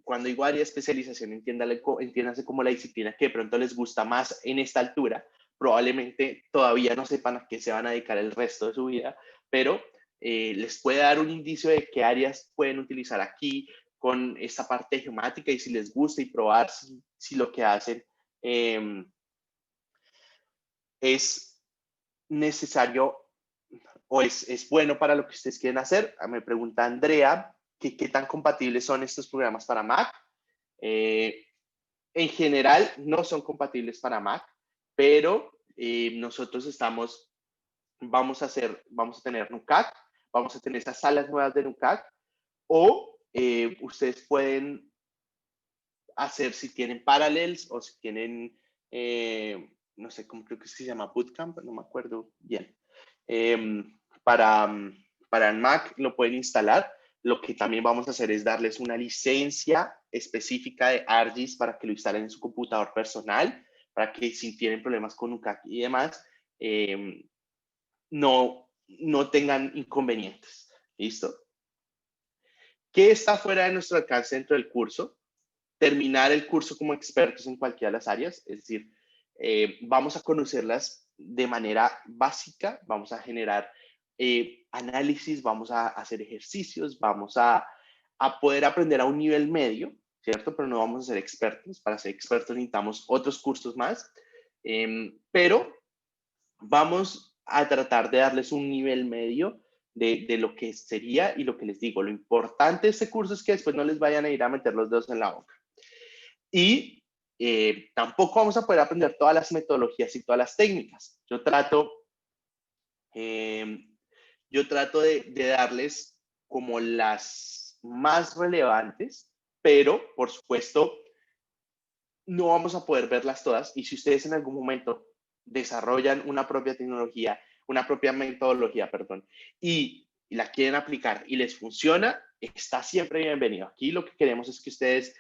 Cuando digo área de especialización, entiéndase como la disciplina que de pronto les gusta más en esta altura. Probablemente todavía no sepan a qué se van a dedicar el resto de su vida, pero les puede dar un indicio de qué áreas pueden utilizar aquí con esta parte geomática y si les gusta y probar si lo que hacen es necesario o es bueno para lo que ustedes quieren hacer. Me pregunta Andrea que qué tan compatibles son estos programas para Mac. En general no son compatibles para Mac, pero nosotros vamos a tener NUCAC, vamos a tener esas salas nuevas de NUCAC, o ustedes pueden hacer si tienen Parallels o si tienen, no sé cómo creo que se llama, Bootcamp, no me acuerdo bien. Para, para el Mac lo pueden instalar. Lo que también vamos a hacer es darles una licencia específica de ARGIS para que lo instalen en su computador personal, para que si tienen problemas con UCAC y demás, no tengan inconvenientes. ¿Listo? ¿Qué está fuera de nuestro alcance dentro del curso? Terminar el curso como expertos en cualquiera de las áreas, es decir, vamos a conocerlas de manera básica, vamos a generar análisis, vamos a hacer ejercicios, vamos a poder aprender a un nivel medio, ¿cierto? Pero no vamos a ser expertos. Para ser expertos necesitamos otros cursos más. pero vamos a tratar de darles un nivel medio de lo que sería y lo que les digo. Lo importante de este curso es que después no les vayan a ir a meter los dedos en la boca. Y tampoco vamos a poder aprender todas las metodologías y todas las técnicas. Yo trato de darles como las más relevantes, pero por supuesto no vamos a poder verlas todas. Y si ustedes en algún momento desarrollan una propia tecnología, una propia metodología, perdón, y la quieren aplicar y les funciona, está siempre bienvenido. Aquí lo que queremos es que ustedes,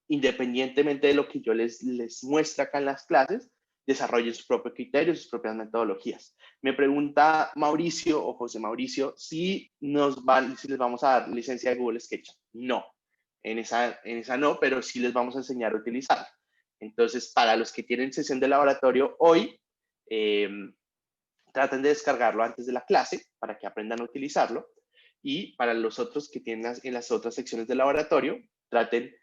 independientemente de lo que yo les muestre acá en las clases, desarrollen sus propios criterios, sus propias metodologías. Me pregunta Mauricio o José Mauricio si les vamos a dar licencia de Google SketchUp. No, en esa no, pero sí les vamos a enseñar a utilizarla. Entonces, para los que tienen sesión de laboratorio hoy, traten de descargarlo antes de la clase para que aprendan a utilizarlo. Y para los otros que tienen en las otras secciones del laboratorio, traten,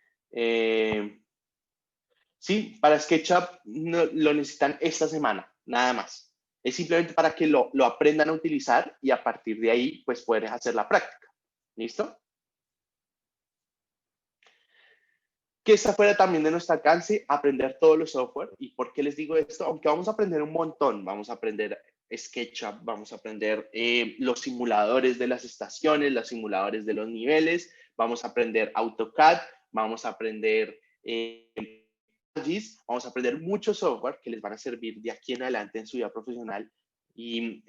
sí, para SketchUp no, lo necesitan esta semana, nada más. Es simplemente para que lo aprendan a utilizar y a partir de ahí, pues, poder hacer la práctica. ¿Listo? Que está fuera también de nuestro alcance, aprender todos los software. ¿Y por qué les digo esto? Aunque vamos a aprender un montón, vamos a aprender SketchUp, vamos a aprender los simuladores de las estaciones, los simuladores de los niveles, vamos a aprender AutoCAD, vamos a aprender vamos a aprender mucho software que les van a servir de aquí en adelante en su vida profesional y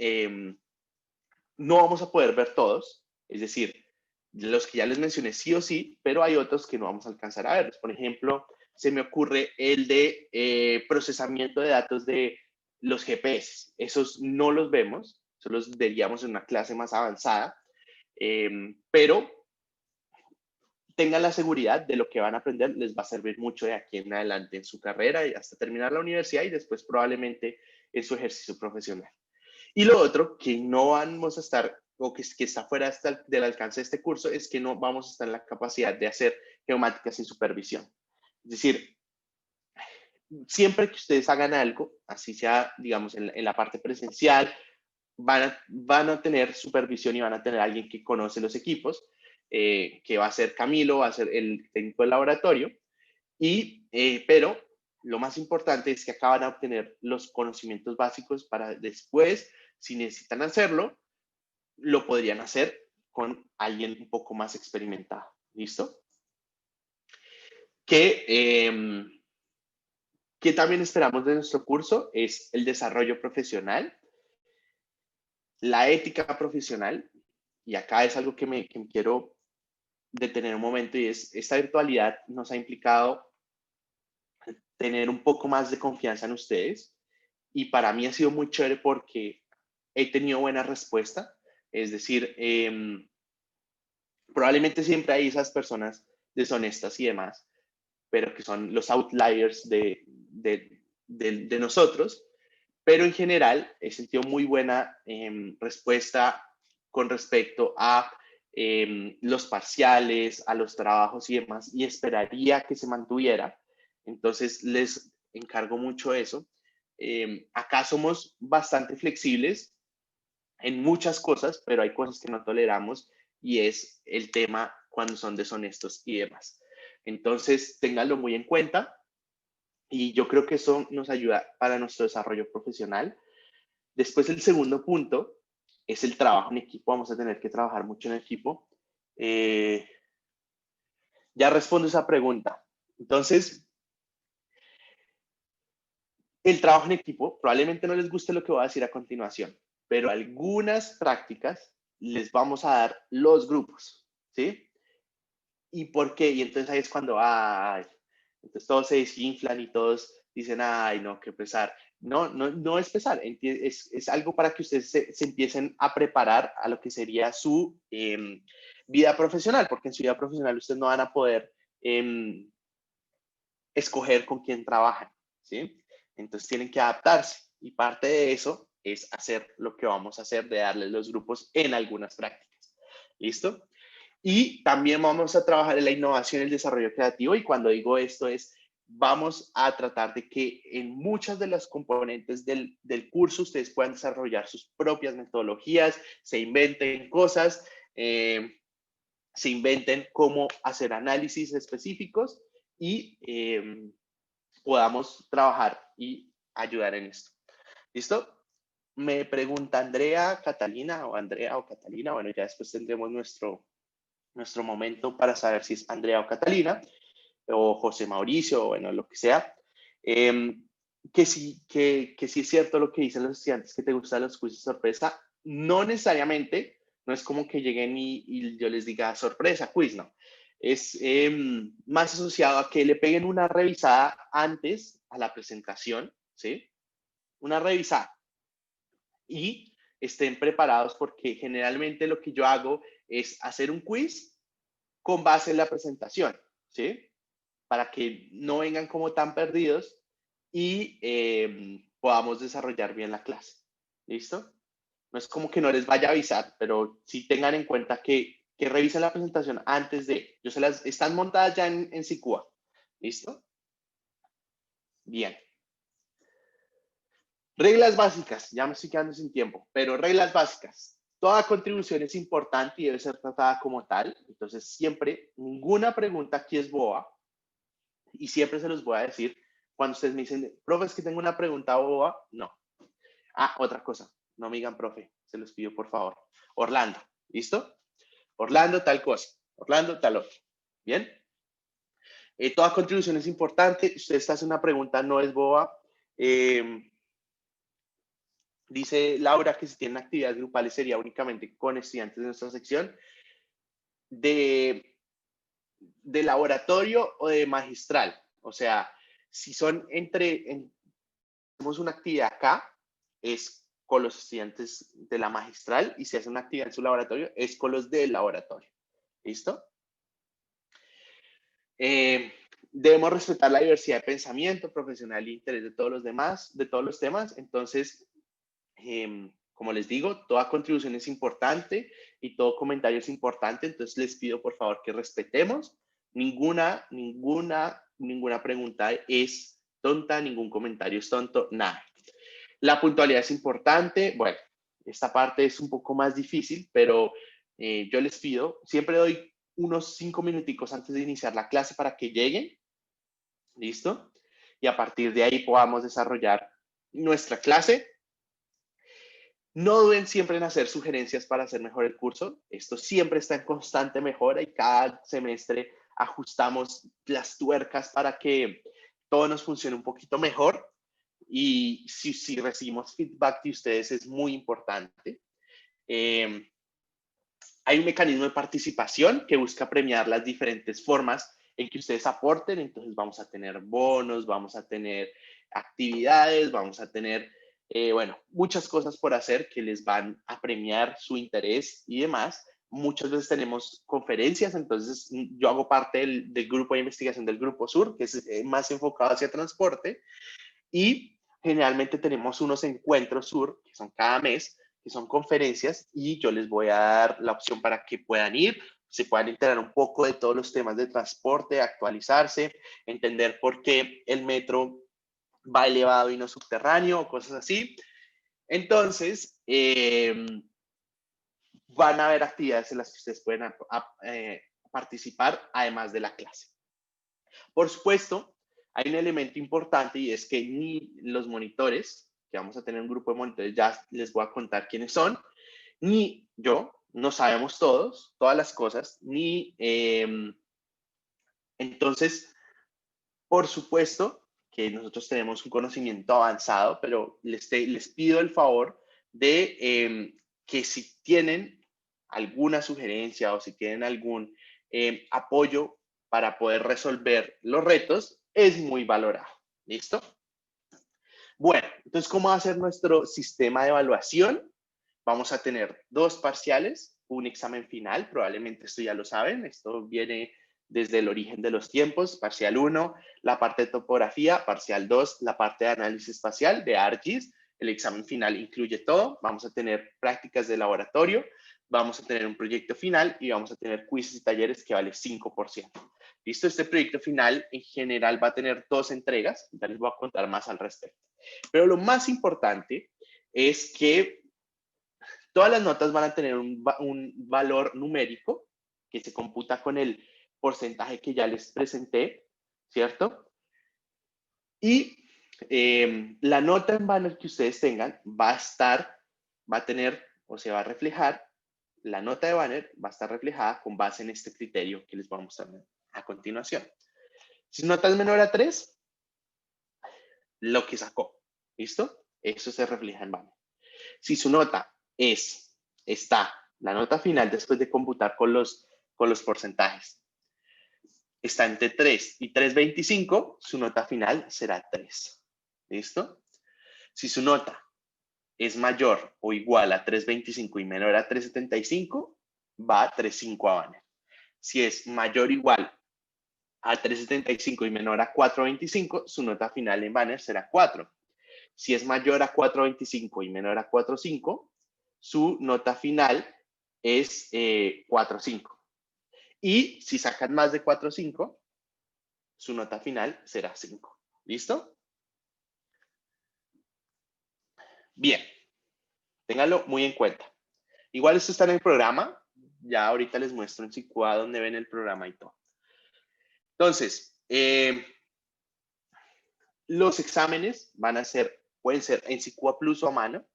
no vamos a poder ver todos, es decir, los que ya les mencioné sí o sí, pero hay otros que no vamos a alcanzar a verlos. Por ejemplo, se me ocurre el de procesamiento de datos de los GPS. Esos no los vemos, esos los veríamos en una clase más avanzada, pero tengan la seguridad de lo que van a aprender, les va a servir mucho de aquí en adelante en su carrera y hasta terminar la universidad y después probablemente en su ejercicio profesional. Y lo otro que no vamos a estar, o que está fuera del alcance de este curso, es que no vamos a estar en la capacidad de hacer geomática sin supervisión. Es decir, siempre que ustedes hagan algo, así sea, digamos, en la parte presencial, van a tener supervisión y van a tener alguien que conoce los equipos, que va a ser Camilo, va a ser el técnico del laboratorio, pero lo más importante es que acá van a obtener los conocimientos básicos para después, si necesitan hacerlo, lo podrían hacer con alguien un poco más experimentado. ¿Listo? Que también esperamos de nuestro curso es el desarrollo profesional, la ética profesional, y acá es algo que me quiero detener un momento, y es esta virtualidad nos ha implicado tener un poco más de confianza en ustedes, y para mí ha sido muy chévere porque he tenido buena respuesta, es decir, probablemente siempre hay esas personas deshonestas y demás, pero que son los outliers de nosotros, pero en general he sentido muy buena respuesta con respecto a los parciales, a los trabajos y demás, y esperaría que se mantuviera. Entonces les encargo mucho eso. Acá somos bastante flexibles en muchas cosas, pero hay cosas que no toleramos y es el tema cuando son deshonestos y demás. Entonces, ténganlo muy en cuenta y yo creo que eso nos ayuda para nuestro desarrollo profesional. Después, el segundo punto es el trabajo en equipo. Vamos a tener que trabajar mucho en equipo. Ya respondo esa pregunta. Entonces, el trabajo en equipo, probablemente no les guste lo que voy a decir a continuación, pero algunas prácticas les vamos a dar los grupos, ¿sí? ¿Y por qué? Y entonces ahí es cuando, entonces todos se desinflan y todos dicen, ay, no, qué pesar. No, no, no es pesar, es algo para que ustedes se empiecen a preparar a lo que sería su vida profesional, porque en su vida profesional ustedes no van a poder escoger con quién trabajan, ¿sí? Entonces tienen que adaptarse y parte de eso es hacer lo que vamos a hacer de darles los grupos en algunas prácticas. ¿Listo? Y también vamos a trabajar en la innovación y el desarrollo creativo y cuando digo esto es vamos a tratar de que en muchas de las componentes del curso ustedes puedan desarrollar sus propias metodologías, se inventen cosas, se inventen cómo hacer análisis específicos y podamos trabajar y ayudar en esto. ¿Listo? Me pregunta Andrea, Catalina, o Andrea o Catalina. Bueno, ya después tendremos nuestro momento para saber si es Andrea o Catalina, o José Mauricio, o bueno, lo que sea. Que sí es cierto lo que dicen los estudiantes, que te gustan los quizzes sorpresa. No necesariamente, no es como que lleguen y yo les diga sorpresa, quiz, no. Es más asociado a que le peguen una revisada antes a la presentación, ¿sí? Una revisada. Y estén preparados porque generalmente lo que yo hago es hacer un quiz con base en la presentación, ¿sí? Para que no vengan como tan perdidos y podamos desarrollar bien la clase. ¿Listo? No es como que no les vaya a avisar, pero sí tengan en cuenta que revisen la presentación antes de, están montadas ya en Sicua. ¿Listo? Bien. Reglas básicas, ya me estoy quedando sin tiempo, pero reglas básicas. Toda contribución es importante y debe ser tratada como tal. Entonces, siempre, ninguna pregunta aquí es boba. Y siempre se los voy a decir cuando ustedes me dicen, profe, es que tengo una pregunta boba. No. Ah, otra cosa. No me digan, profe, se los pido por favor. Orlando, ¿listo? Orlando, tal cosa. Orlando, tal otro. ¿Bien? Toda contribución es importante. Usted está haciendo una pregunta, no es boba. Dice Laura que si tienen actividades grupales sería únicamente con estudiantes de nuestra sección de laboratorio o de magistral. O sea, si son hacemos una actividad acá, es con los estudiantes de la magistral, y si hacen una actividad en su laboratorio, es con los del laboratorio. ¿Listo? Debemos respetar la diversidad de pensamiento profesional e interés de todos los demás, de todos los temas. Entonces, como les digo, toda contribución es importante y todo comentario es importante. Entonces, les pido por favor que respetemos. Ninguna pregunta es tonta, ningún comentario es tonto, nada. La puntualidad es importante. Bueno, esta parte es un poco más difícil, pero yo les pido, siempre doy unos 5 minuticos antes de iniciar la clase para que lleguen. ¿Listo? Y a partir de ahí podamos desarrollar nuestra clase. No duden siempre en hacer sugerencias para hacer mejor el curso. Esto siempre está en constante mejora y cada semestre ajustamos las tuercas para que todo nos funcione un poquito mejor. Y si recibimos feedback de ustedes es muy importante. Hay un mecanismo de participación que busca premiar las diferentes formas en que ustedes aporten. Entonces vamos a tener bonos, vamos a tener actividades, vamos a tener, bueno, muchas cosas por hacer que les van a premiar su interés y demás. Muchas veces tenemos conferencias, entonces yo hago parte del grupo de investigación del Grupo Sur, que es más enfocado hacia transporte, y generalmente tenemos unos encuentros sur, que son cada mes, que son conferencias, y yo les voy a dar la opción para que puedan ir, se puedan enterar un poco de todos los temas de transporte, actualizarse, entender por qué el metro va elevado y no subterráneo, cosas así. Entonces, van a haber actividades en las que ustedes pueden participar, además de la clase. Por supuesto, hay un elemento importante y es que ni los monitores, que vamos a tener un grupo de monitores, ya les voy a contar quiénes son, ni yo, no sabemos todas las cosas, ni entonces, por supuesto que nosotros tenemos un conocimiento avanzado, pero les pido el favor de que si tienen alguna sugerencia o si tienen algún apoyo para poder resolver los retos, es muy valorado. ¿Listo? Bueno, entonces, ¿cómo va a ser nuestro sistema de evaluación? Vamos a tener 2 parciales, un examen final, probablemente esto ya lo saben, esto viene desde el origen de los tiempos, parcial 1, la parte de topografía, parcial 2, la parte de análisis espacial de ARGIS, el examen final incluye todo, vamos a tener prácticas de laboratorio, vamos a tener un proyecto final y vamos a tener quizzes y talleres que vale 5%. ¿Listo? Este proyecto final en general va a tener 2 entregas, ya les voy a contar más al respecto. Pero lo más importante es que todas las notas van a tener un valor numérico que se computa con el porcentaje que ya les presenté, ¿cierto? Y la nota en banner que ustedes tengan va a tener o se va a reflejar, la nota de banner va a estar reflejada con base en este criterio que les voy a mostrar a continuación. Si su nota es menor a 3, lo que sacó, ¿listo? Eso se refleja en banner. Si su nota está, la nota final después de computar con los porcentajes, está entre 3 y 3.25, su nota final será 3. ¿Listo? Si su nota es mayor o igual a 3.25 y menor a 3.75, va a 3.5 a banner. Si es mayor o igual a 3.75 y menor a 4.25, su nota final en banner será 4. Si es mayor a 4.25 y menor a 4.5, su nota final es 4.5. Y si sacan más de 4.5, su nota final será 5. ¿Listo? Bien, ténganlo muy en cuenta. Igual esto está en el programa. Ya ahorita les muestro en SICUA donde ven el programa y todo. Entonces, los exámenes pueden ser en SICUA Plus o a mano.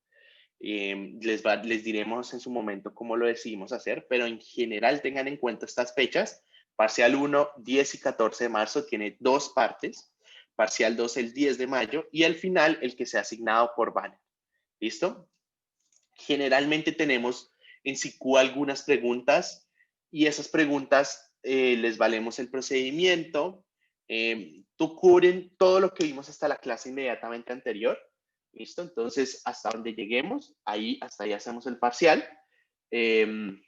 Les diremos en su momento cómo lo decidimos hacer, pero en general tengan en cuenta estas fechas. Parcial 1, 10 y 14 de marzo tiene 2 partes. Parcial 2, el 10 de mayo. Y al final, el que sea asignado por banner. ¿Listo? Generalmente tenemos en SICUA algunas preguntas y esas preguntas les valemos el procedimiento. Tú cubren todo lo que vimos hasta la clase inmediatamente anterior. ¿Listo? Entonces, hasta donde lleguemos, hasta ahí hacemos el parcial. Lo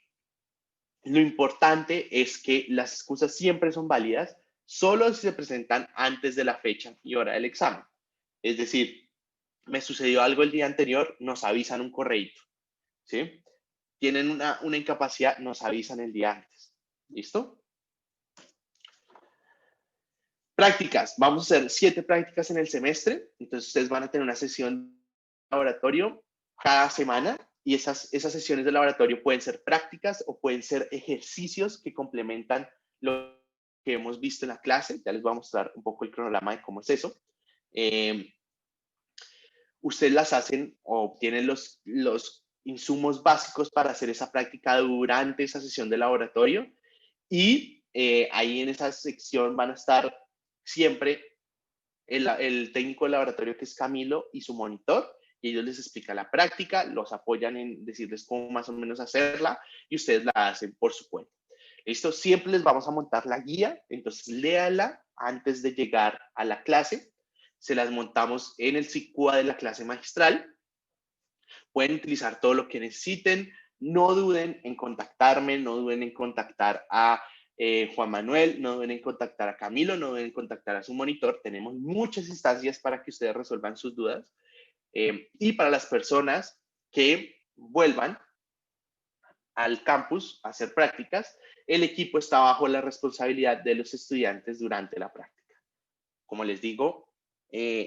importante es que las excusas siempre son válidas, solo si se presentan antes de la fecha y hora del examen. Es decir, me sucedió algo el día anterior, nos avisan un correíto, ¿sí? Tienen una incapacidad, nos avisan el día antes. ¿Listo? Prácticas. Vamos a hacer 7 prácticas en el semestre. Entonces, ustedes van a tener una sesión de laboratorio cada semana y esas sesiones de laboratorio pueden ser prácticas o pueden ser ejercicios que complementan lo que hemos visto en la clase. Ya les voy a mostrar un poco el cronograma de cómo es eso. Ustedes las hacen o obtienen los insumos básicos para hacer esa práctica durante esa sesión de laboratorio y ahí en esa sección van a estar siempre el técnico de laboratorio que es Camilo y su monitor y ellos les explican la práctica, los apoyan en decirles cómo más o menos hacerla y ustedes la hacen por su cuenta. ¿Listo? Siempre les vamos a montar la guía, entonces léala antes de llegar a la clase. Se las montamos en el SICUA de la clase magistral. Pueden utilizar todo lo que necesiten. No duden en contactarme, no duden en contactar a Juan Manuel, no duden en contactar a Camilo, no duden en contactar a su monitor. Tenemos muchas instancias para que ustedes resuelvan sus dudas. Y para las personas que vuelvan al campus a hacer prácticas, el equipo está bajo la responsabilidad de los estudiantes durante la práctica. Como les digo,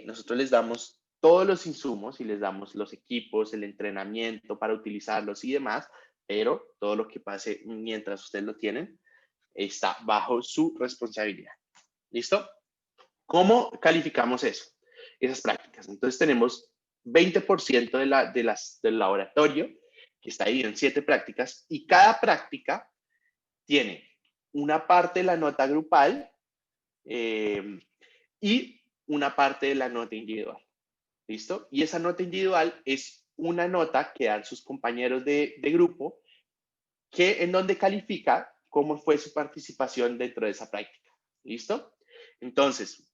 nosotros les damos todos los insumos y les damos los equipos, el entrenamiento para utilizarlos y demás, pero todo lo que pase mientras ustedes lo tienen está bajo su responsabilidad. ¿Listo? ¿Cómo calificamos eso? Esas prácticas. Entonces tenemos 20% del laboratorio, que está dividido en 7 prácticas, y cada práctica tiene una parte de la nota grupal y una parte de la nota individual. ¿Listo? Y esa nota individual es una nota que dan sus compañeros de grupo en donde califica cómo fue su participación dentro de esa práctica. ¿Listo? Entonces,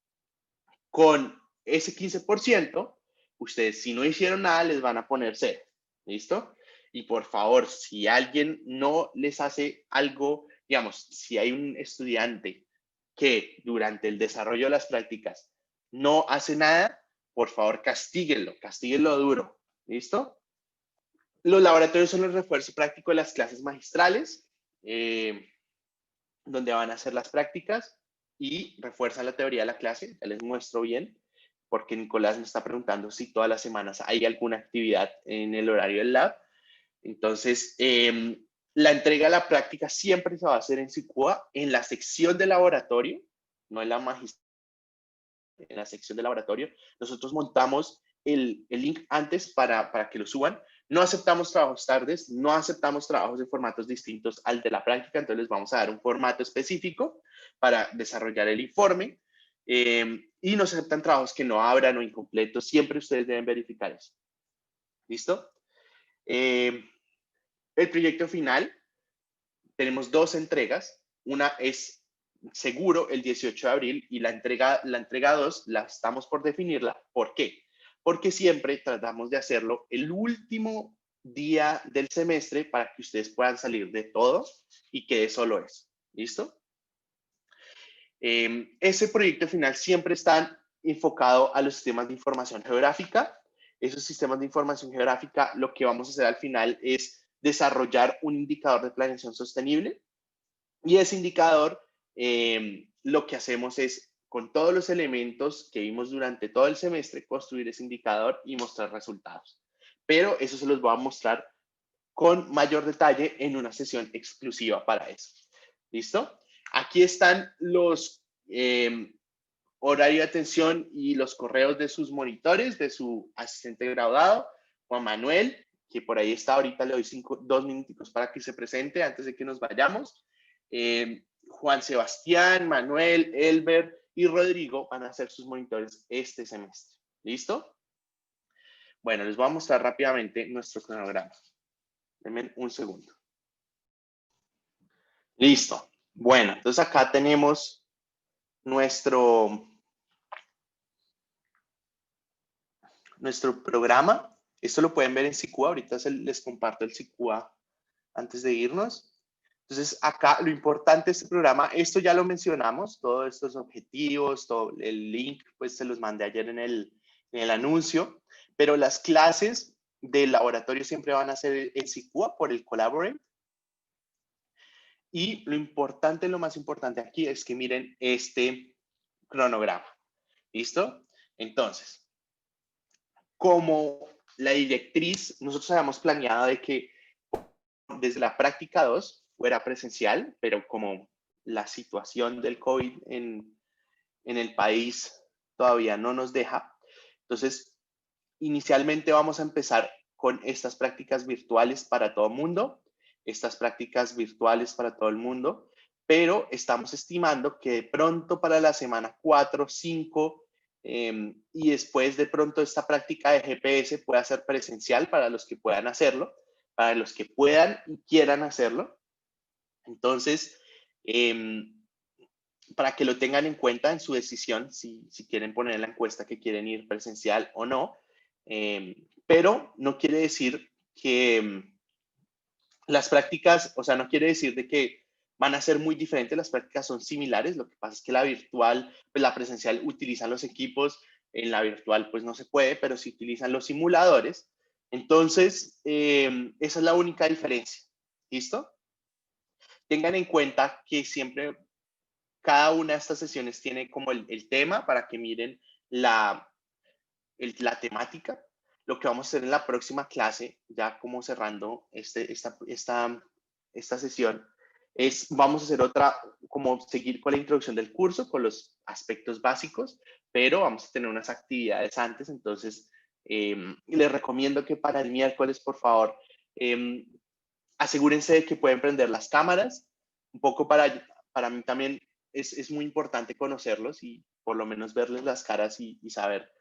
con ese 15%, ustedes si no hicieron nada les van a poner 0. ¿Listo? Y por favor, si alguien no les hace algo, digamos, si hay un estudiante que durante el desarrollo de las prácticas no hace nada, por favor, castíguenlo duro. ¿Listo? Los laboratorios son el refuerzo práctico de las clases magistrales, donde van a hacer las prácticas. y refuerzan la teoría de la clase. Ya les muestro bien, porque Nicolás me está preguntando si todas las semanas hay alguna actividad en el horario del lab. Entonces, la entrega a la práctica siempre se va a hacer en SICUA, en la sección de laboratorio, no en la magistral, en la sección de laboratorio. Nosotros montamos el link antes para que lo suban. No aceptamos trabajos tardes, no aceptamos trabajos en formatos distintos al de la práctica, entonces les vamos a dar un formato específico para desarrollar el informe. Y no se aceptan trabajos que no abran o incompletos. Siempre ustedes deben verificar eso. ¿Listo? El proyecto final, tenemos dos entregas. Una es seguro el 18 de abril y la entrega 2 la estamos por definirla. ¿Por qué? Porque siempre tratamos de hacerlo el último día del semestre para que ustedes puedan salir de todo y quede solo eso. ¿Listo? Ese proyecto final siempre está enfocado a los sistemas de información geográfica. Esos sistemas de información geográfica, lo que vamos a hacer al final es desarrollar un indicador de planeación sostenible. Y ese indicador, lo que hacemos es, con todos los elementos que vimos durante todo el semestre, construir ese indicador y mostrar resultados. Pero eso se los voy a mostrar con mayor detalle en una sesión exclusiva para eso. ¿Listo? Aquí están los horario de atención y los correos de sus monitores, de su asistente graduado, Juan Manuel, que por ahí está, ahorita le doy 2 minutos para que se presente antes de que nos vayamos. Juan Sebastián, Manuel, Elber y Rodrigo van a ser sus monitores este semestre. ¿Listo? Bueno, les voy a mostrar rápidamente nuestro cronograma. Denme un segundo. Listo. Bueno, entonces acá tenemos nuestro programa. Esto lo pueden ver en SICUA. Ahorita les comparto el SICUA antes de irnos. Entonces, acá lo importante de este programa, esto ya lo mencionamos, todos estos objetivos, todo el link, pues se los mandé ayer en el anuncio, pero las clases del laboratorio siempre van a ser en SICUA por el Collaborate. Y lo importante, lo más importante aquí es que miren este cronograma. ¿Listo? Entonces, como la directriz, nosotros habíamos planeado de que desde la práctica 2 fuera presencial, pero como la situación del COVID en el país todavía no nos deja, entonces inicialmente vamos a empezar con estas prácticas virtuales para todo el mundo, pero estamos estimando que de pronto para la semana 4, 5 y después de pronto esta práctica de GPS pueda ser presencial para los que puedan hacerlo, para los que puedan y quieran hacerlo. Entonces, para que lo tengan en cuenta en su decisión, si quieren poner en la encuesta que quieren ir presencial o no, pero no quiere decir que las prácticas, o sea, no quiere decir de que van a ser muy diferentes, las prácticas son similares, lo que pasa es que la virtual, pues la presencial utilizan los equipos, en la virtual pues no se puede, pero sí utilizan los simuladores. Entonces, esa es la única diferencia. ¿Listo? Tengan en cuenta que siempre cada una de estas sesiones tiene como el tema para que miren la temática. Lo que vamos a hacer en la próxima clase, ya como cerrando esta sesión, es vamos a hacer otra, como seguir con la introducción del curso, con los aspectos básicos, pero vamos a tener unas actividades antes, entonces les recomiendo que para el miércoles, por favor, asegúrense de que pueden prender las cámaras, un poco para mí también es muy importante conocerlos y por lo menos verles las caras y saber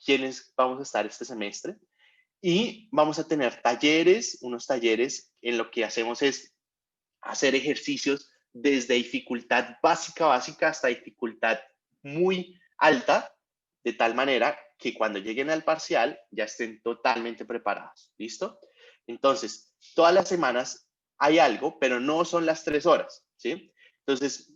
quiénes vamos a estar este semestre. Y vamos a tener talleres, unos talleres en lo que hacemos es hacer ejercicios desde dificultad básica hasta dificultad muy alta, de tal manera que cuando lleguen al parcial ya estén totalmente preparados. ¿Listo? Entonces, todas las semanas hay algo, pero no son las 3 horas, ¿sí? Entonces,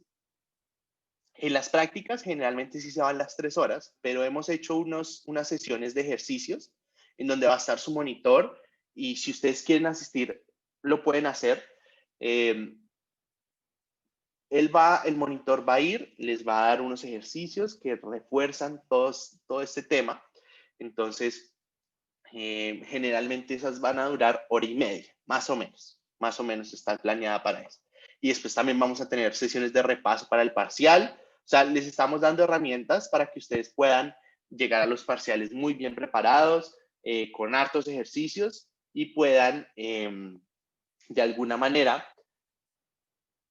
en las prácticas generalmente sí se van las 3 horas, pero hemos hecho unas sesiones de ejercicios en donde va a estar su monitor y si ustedes quieren asistir, lo pueden hacer. el monitor va a ir, les va a dar unos ejercicios que refuerzan todo este tema. Entonces, generalmente esas van a durar hora y media, más o menos está planeada para eso. Y después también vamos a tener sesiones de repaso para el parcial. O sea, les estamos dando herramientas para que ustedes puedan llegar a los parciales muy bien preparados, con hartos ejercicios y puedan, de alguna manera,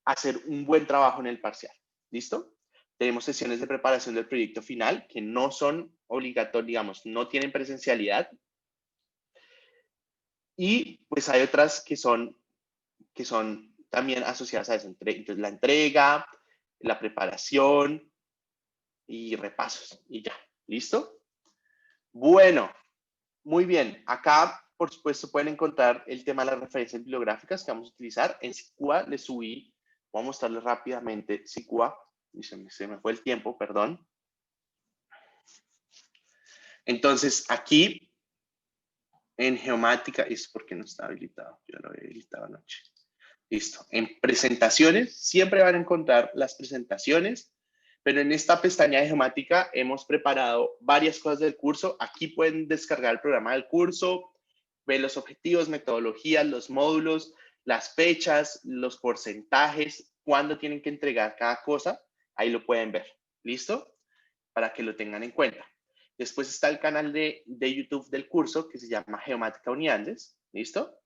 hacer un buen trabajo en el parcial. ¿Listo? Tenemos sesiones de preparación del proyecto final que no son obligatorias, digamos, no tienen presencialidad. Y pues hay otras que son también asociadas a eso. Entonces, la entrega, la preparación y repasos. Y ya, ¿listo? Bueno, muy bien. Acá, por supuesto, pueden encontrar el tema de las referencias bibliográficas que vamos a utilizar. En SICUA les subí, voy a mostrarles rápidamente SICUA. Y se me fue el tiempo, perdón. Entonces, aquí en geomática, es porque no está habilitado. Yo lo había habilitado anoche. Listo. En presentaciones, siempre van a encontrar las presentaciones, pero en esta pestaña de geomática hemos preparado varias cosas del curso. Aquí pueden descargar el programa del curso, ver los objetivos, metodologías, los módulos, las fechas, los porcentajes, cuándo tienen que entregar cada cosa. Ahí lo pueden ver. ¿Listo? Para que lo tengan en cuenta. Después está el canal de YouTube del curso que se llama Geomática Uniandes. ¿Listo?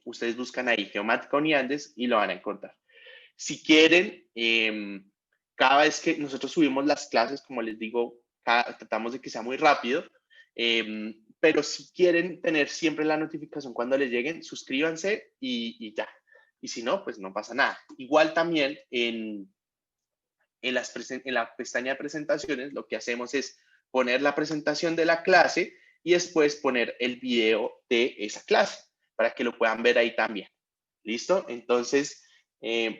Ustedes buscan ahí Geomática Uniandes y lo van a encontrar. Si quieren, cada vez que nosotros subimos las clases, como les digo, tratamos de que sea muy rápido, pero si quieren tener siempre la notificación cuando les lleguen, suscríbanse y ya. Y si no, pues no pasa nada. Igual también en la pestaña de presentaciones, lo que hacemos es poner la presentación de la clase y después poner el video de esa clase para que lo puedan ver ahí también. ¿Listo? Entonces,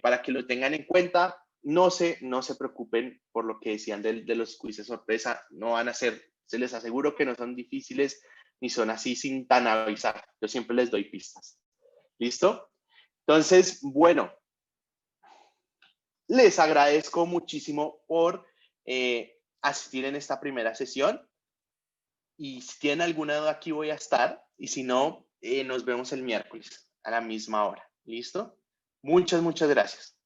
para que lo tengan en cuenta, no se preocupen por lo que decían de los quizzes de sorpresa, no van a ser, se les aseguro que no son difíciles ni son así sin tan avisar. Yo siempre les doy pistas. ¿Listo? Entonces, bueno, les agradezco muchísimo por asistir en esta primera sesión y si tienen alguna duda aquí voy a estar y si no, nos vemos el miércoles a la misma hora. ¿Listo? Muchas gracias.